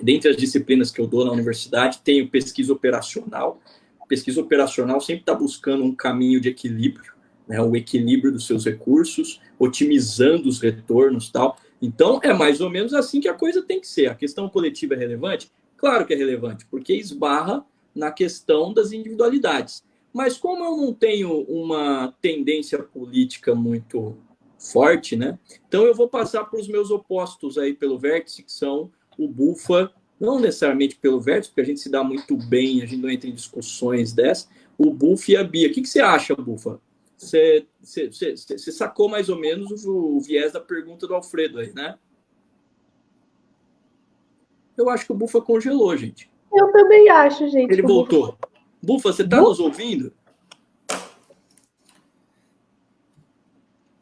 A: dentre as disciplinas que eu dou na universidade, tenho pesquisa operacional. Pesquisa operacional sempre está buscando um caminho de equilíbrio, né? O equilíbrio dos seus recursos, otimizando os retornos e tal. Então, é mais ou menos assim que a coisa tem que ser. A questão coletiva é relevante? Claro que é relevante, porque esbarra na questão das individualidades. Mas como eu não tenho uma tendência política muito forte, né? Então eu vou passar para os meus opostos aí pelo vértice, que são o Bufa, não necessariamente pelo vértice, porque a gente se dá muito bem, a gente não entra em discussões dessas, o Bufa e a Bia. O que você acha, Bufa? Você sacou mais ou menos o viés da pergunta do Alfredo aí, né? Eu acho que o Bufa congelou, gente.
D: Eu também acho, gente.
A: Ele voltou. Bufa, você está nos ouvindo?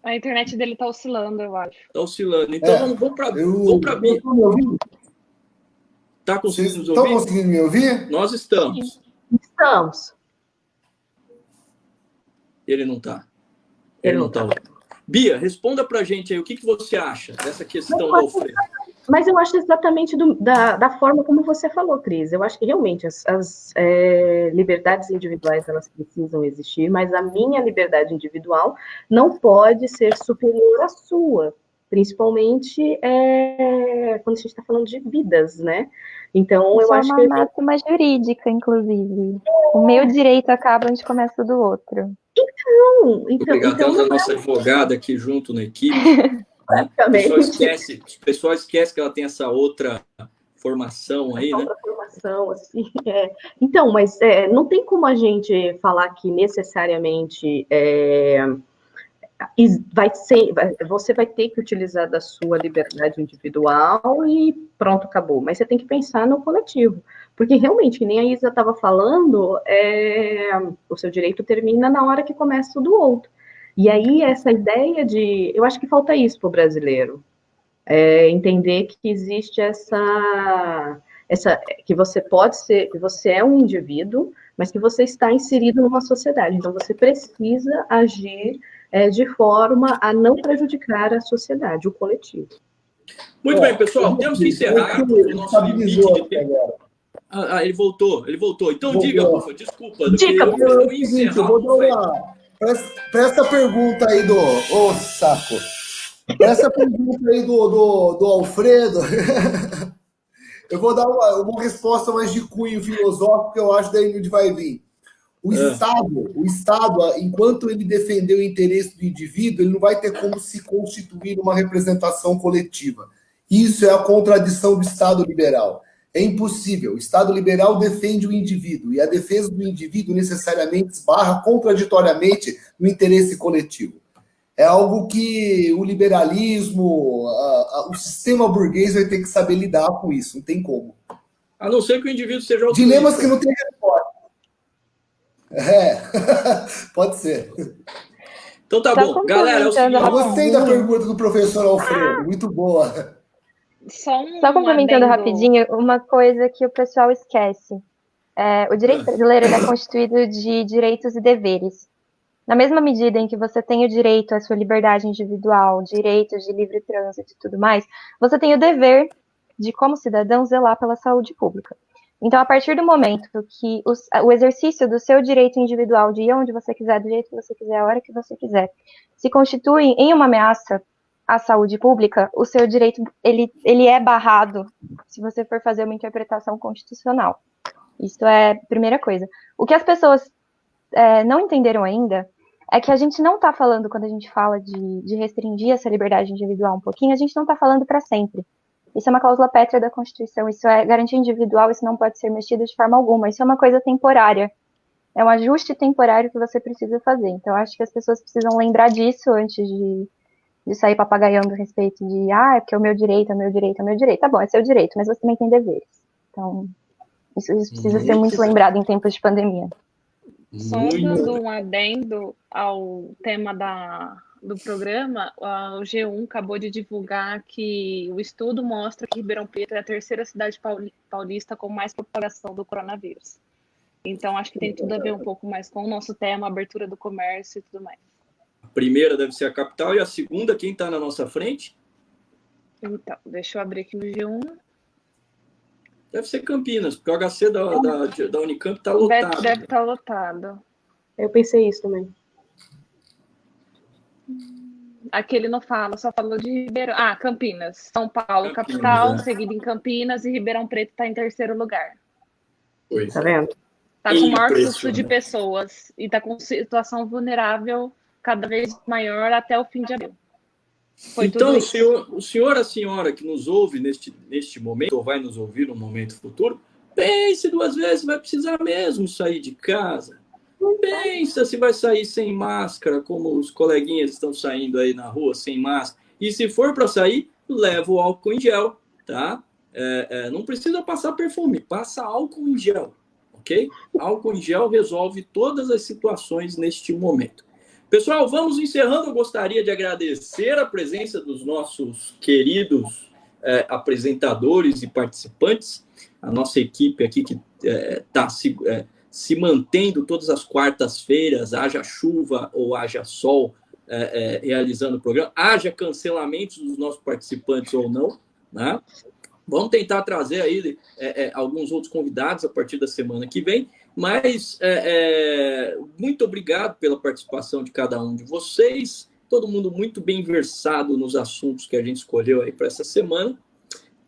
C: A internet dele tá oscilando, eu acho.
A: Tá oscilando. Então vamos para Bia. Tá conseguindo nos ouvir?
E: Estão conseguindo me ouvir?
A: Nós estamos.
D: Estamos.
A: Ele não tá. Ele não tá. Bia, responda pra gente aí o que você acha dessa questão do Alfredo.
D: Mas eu acho exatamente da forma como você falou, Cris. Eu acho que realmente as liberdades individuais elas precisam existir, mas a minha liberdade individual não pode ser superior à sua, principalmente quando a gente está falando de vidas, né? Então, eu acho que...
B: Isso é uma máxima jurídica, inclusive. O meu direito acaba onde começa o do outro.
A: Obrigado. Temos a nossa advogada aqui junto na equipe. Né? O pessoal esquece que ela tem essa outra formação aí, né?
D: Outra formação, assim, Então, mas não tem como a gente falar que necessariamente você vai ter que utilizar da sua liberdade individual e pronto, acabou. Mas você tem que pensar no coletivo. Porque realmente, que nem a Isa estava falando, o seu direito termina na hora que começa o do outro. E aí, essa ideia eu acho que falta isso para o brasileiro. Entender que existe que você pode ser, que você é um indivíduo, mas que você está inserido numa sociedade. Então, você precisa agir de forma a não prejudicar a sociedade, o coletivo.
A: Muito bem, pessoal, temos que encerrar o nosso limite de tempo. Ele voltou. Então, diga, Bufa, desculpa.
E: Eu vou dar uma... Presta a pergunta aí Ô, saco. Presta a pergunta aí do Alfredo. Eu vou dar uma resposta mais de cunho filosófico, que eu acho daí onde vai vir. O Estado, enquanto ele defender o interesse do indivíduo, ele não vai ter como se constituir uma representação coletiva. Isso é a contradição do Estado liberal. É impossível. O Estado liberal defende o indivíduo, e a defesa do indivíduo necessariamente esbarra contraditoriamente no interesse coletivo. É algo que o liberalismo, o sistema burguês vai ter que saber lidar com isso, não tem como.
A: A não ser que o indivíduo seja altruísta.
E: Dilemas que não tem resposta. Pode ser.
A: Então tá bom. Galera,
E: eu gostei da pergunta do professor Alfredo, muito boa.
B: Só complementando rapidinho, uma coisa que o pessoal esquece. O direito brasileiro é constituído de direitos e deveres. Na mesma medida em que você tem o direito à sua liberdade individual, direitos de livre trânsito e tudo mais, você tem o dever de, como cidadão, zelar pela saúde pública. Então, a partir do momento que o exercício do seu direito individual de ir onde você quiser, do jeito que você quiser, a hora que você quiser, se constitui em uma ameaça à saúde pública, o seu direito ele é barrado se você for fazer uma interpretação constitucional. Isso é a primeira coisa. O que as pessoas não entenderam ainda é que a gente não está falando, quando a gente fala de restringir essa liberdade individual um pouquinho, a gente não está falando para sempre. Isso é uma cláusula pétrea da Constituição, isso é garantia individual, isso não pode ser mexido de forma alguma, isso é uma coisa temporária. É um ajuste temporário que você precisa fazer. Então, acho que as pessoas precisam lembrar disso antes de sair papagaiando a respeito de, é porque é o meu direito, é o meu direito, é o meu direito. Tá bom, é seu direito, mas você também tem deveres. Então, isso precisa ser muito lembrado em tempos de pandemia.
C: Só dando um adendo ao tema do programa, o G1 acabou de divulgar que o estudo mostra que Ribeirão Preto é a terceira cidade paulista com mais propagação do coronavírus. Então, acho que tem tudo a ver um pouco mais com o nosso tema, abertura do comércio e tudo mais.
A: A primeira deve ser a capital e a segunda, quem está na nossa frente?
C: Então, deixa eu abrir aqui no G1.
A: Deve ser Campinas, porque o HC da Unicamp está lotado.
C: Deve estar lotado.
D: Eu pensei isso também.
C: Aqui ele não fala, só falou de Ribeirão. Campinas. São Paulo,
A: Campinas,
C: capital, seguido em Campinas, e Ribeirão Preto está em terceiro lugar.
A: Pois
D: Tá vendo?
C: Está com o maior fluxo de pessoas e está com situação vulnerável cada vez maior até o fim de abril.
A: Então, o senhor, a senhora que nos ouve neste momento, ou vai nos ouvir no momento futuro, pense duas vezes, vai precisar mesmo sair de casa. Pensa se vai sair sem máscara, como os coleguinhas estão saindo aí na rua sem máscara. E se for para sair, leva o álcool em gel, tá? Não precisa passar perfume, passa álcool em gel, ok? Álcool em gel resolve todas as situações neste momento. Pessoal, vamos encerrando. Eu gostaria de agradecer a presença dos nossos queridos apresentadores e participantes, a nossa equipe aqui que está se mantendo todas as quartas-feiras, haja chuva ou haja sol, realizando o programa, haja cancelamentos dos nossos participantes ou não, né? Vamos tentar trazer aí alguns outros convidados a partir da semana que vem, mas muito obrigado pela participação de cada um de vocês, todo mundo muito bem versado nos assuntos que a gente escolheu aí para essa semana,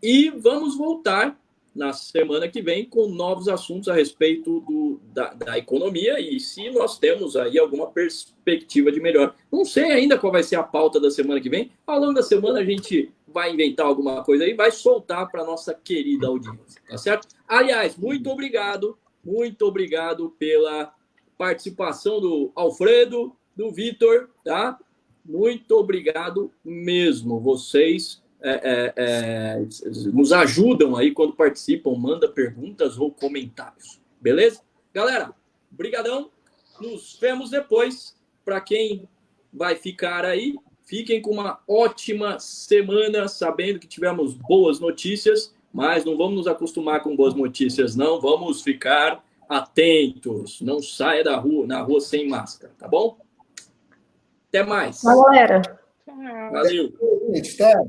A: e vamos voltar na semana que vem com novos assuntos a respeito da economia e se nós temos aí alguma perspectiva de melhor. Não sei ainda qual vai ser a pauta da semana que vem. Ao longo da semana a gente vai inventar alguma coisa aí e vai soltar para a nossa querida audiência, tá certo? Aliás, muito obrigado pela participação do Alfredo, do Vitor, tá? Muito obrigado mesmo. Vocês nos ajudam aí quando participam, manda perguntas ou comentários, beleza? Galera, brigadão, nos vemos depois. Para quem vai ficar aí, fiquem com uma ótima semana, sabendo que tivemos boas notícias, mas não vamos nos acostumar com boas notícias, não, vamos ficar atentos, não saia na rua sem máscara, tá bom? Até mais.
D: Tchau, galera.
A: Valeu.
E: Gente, até.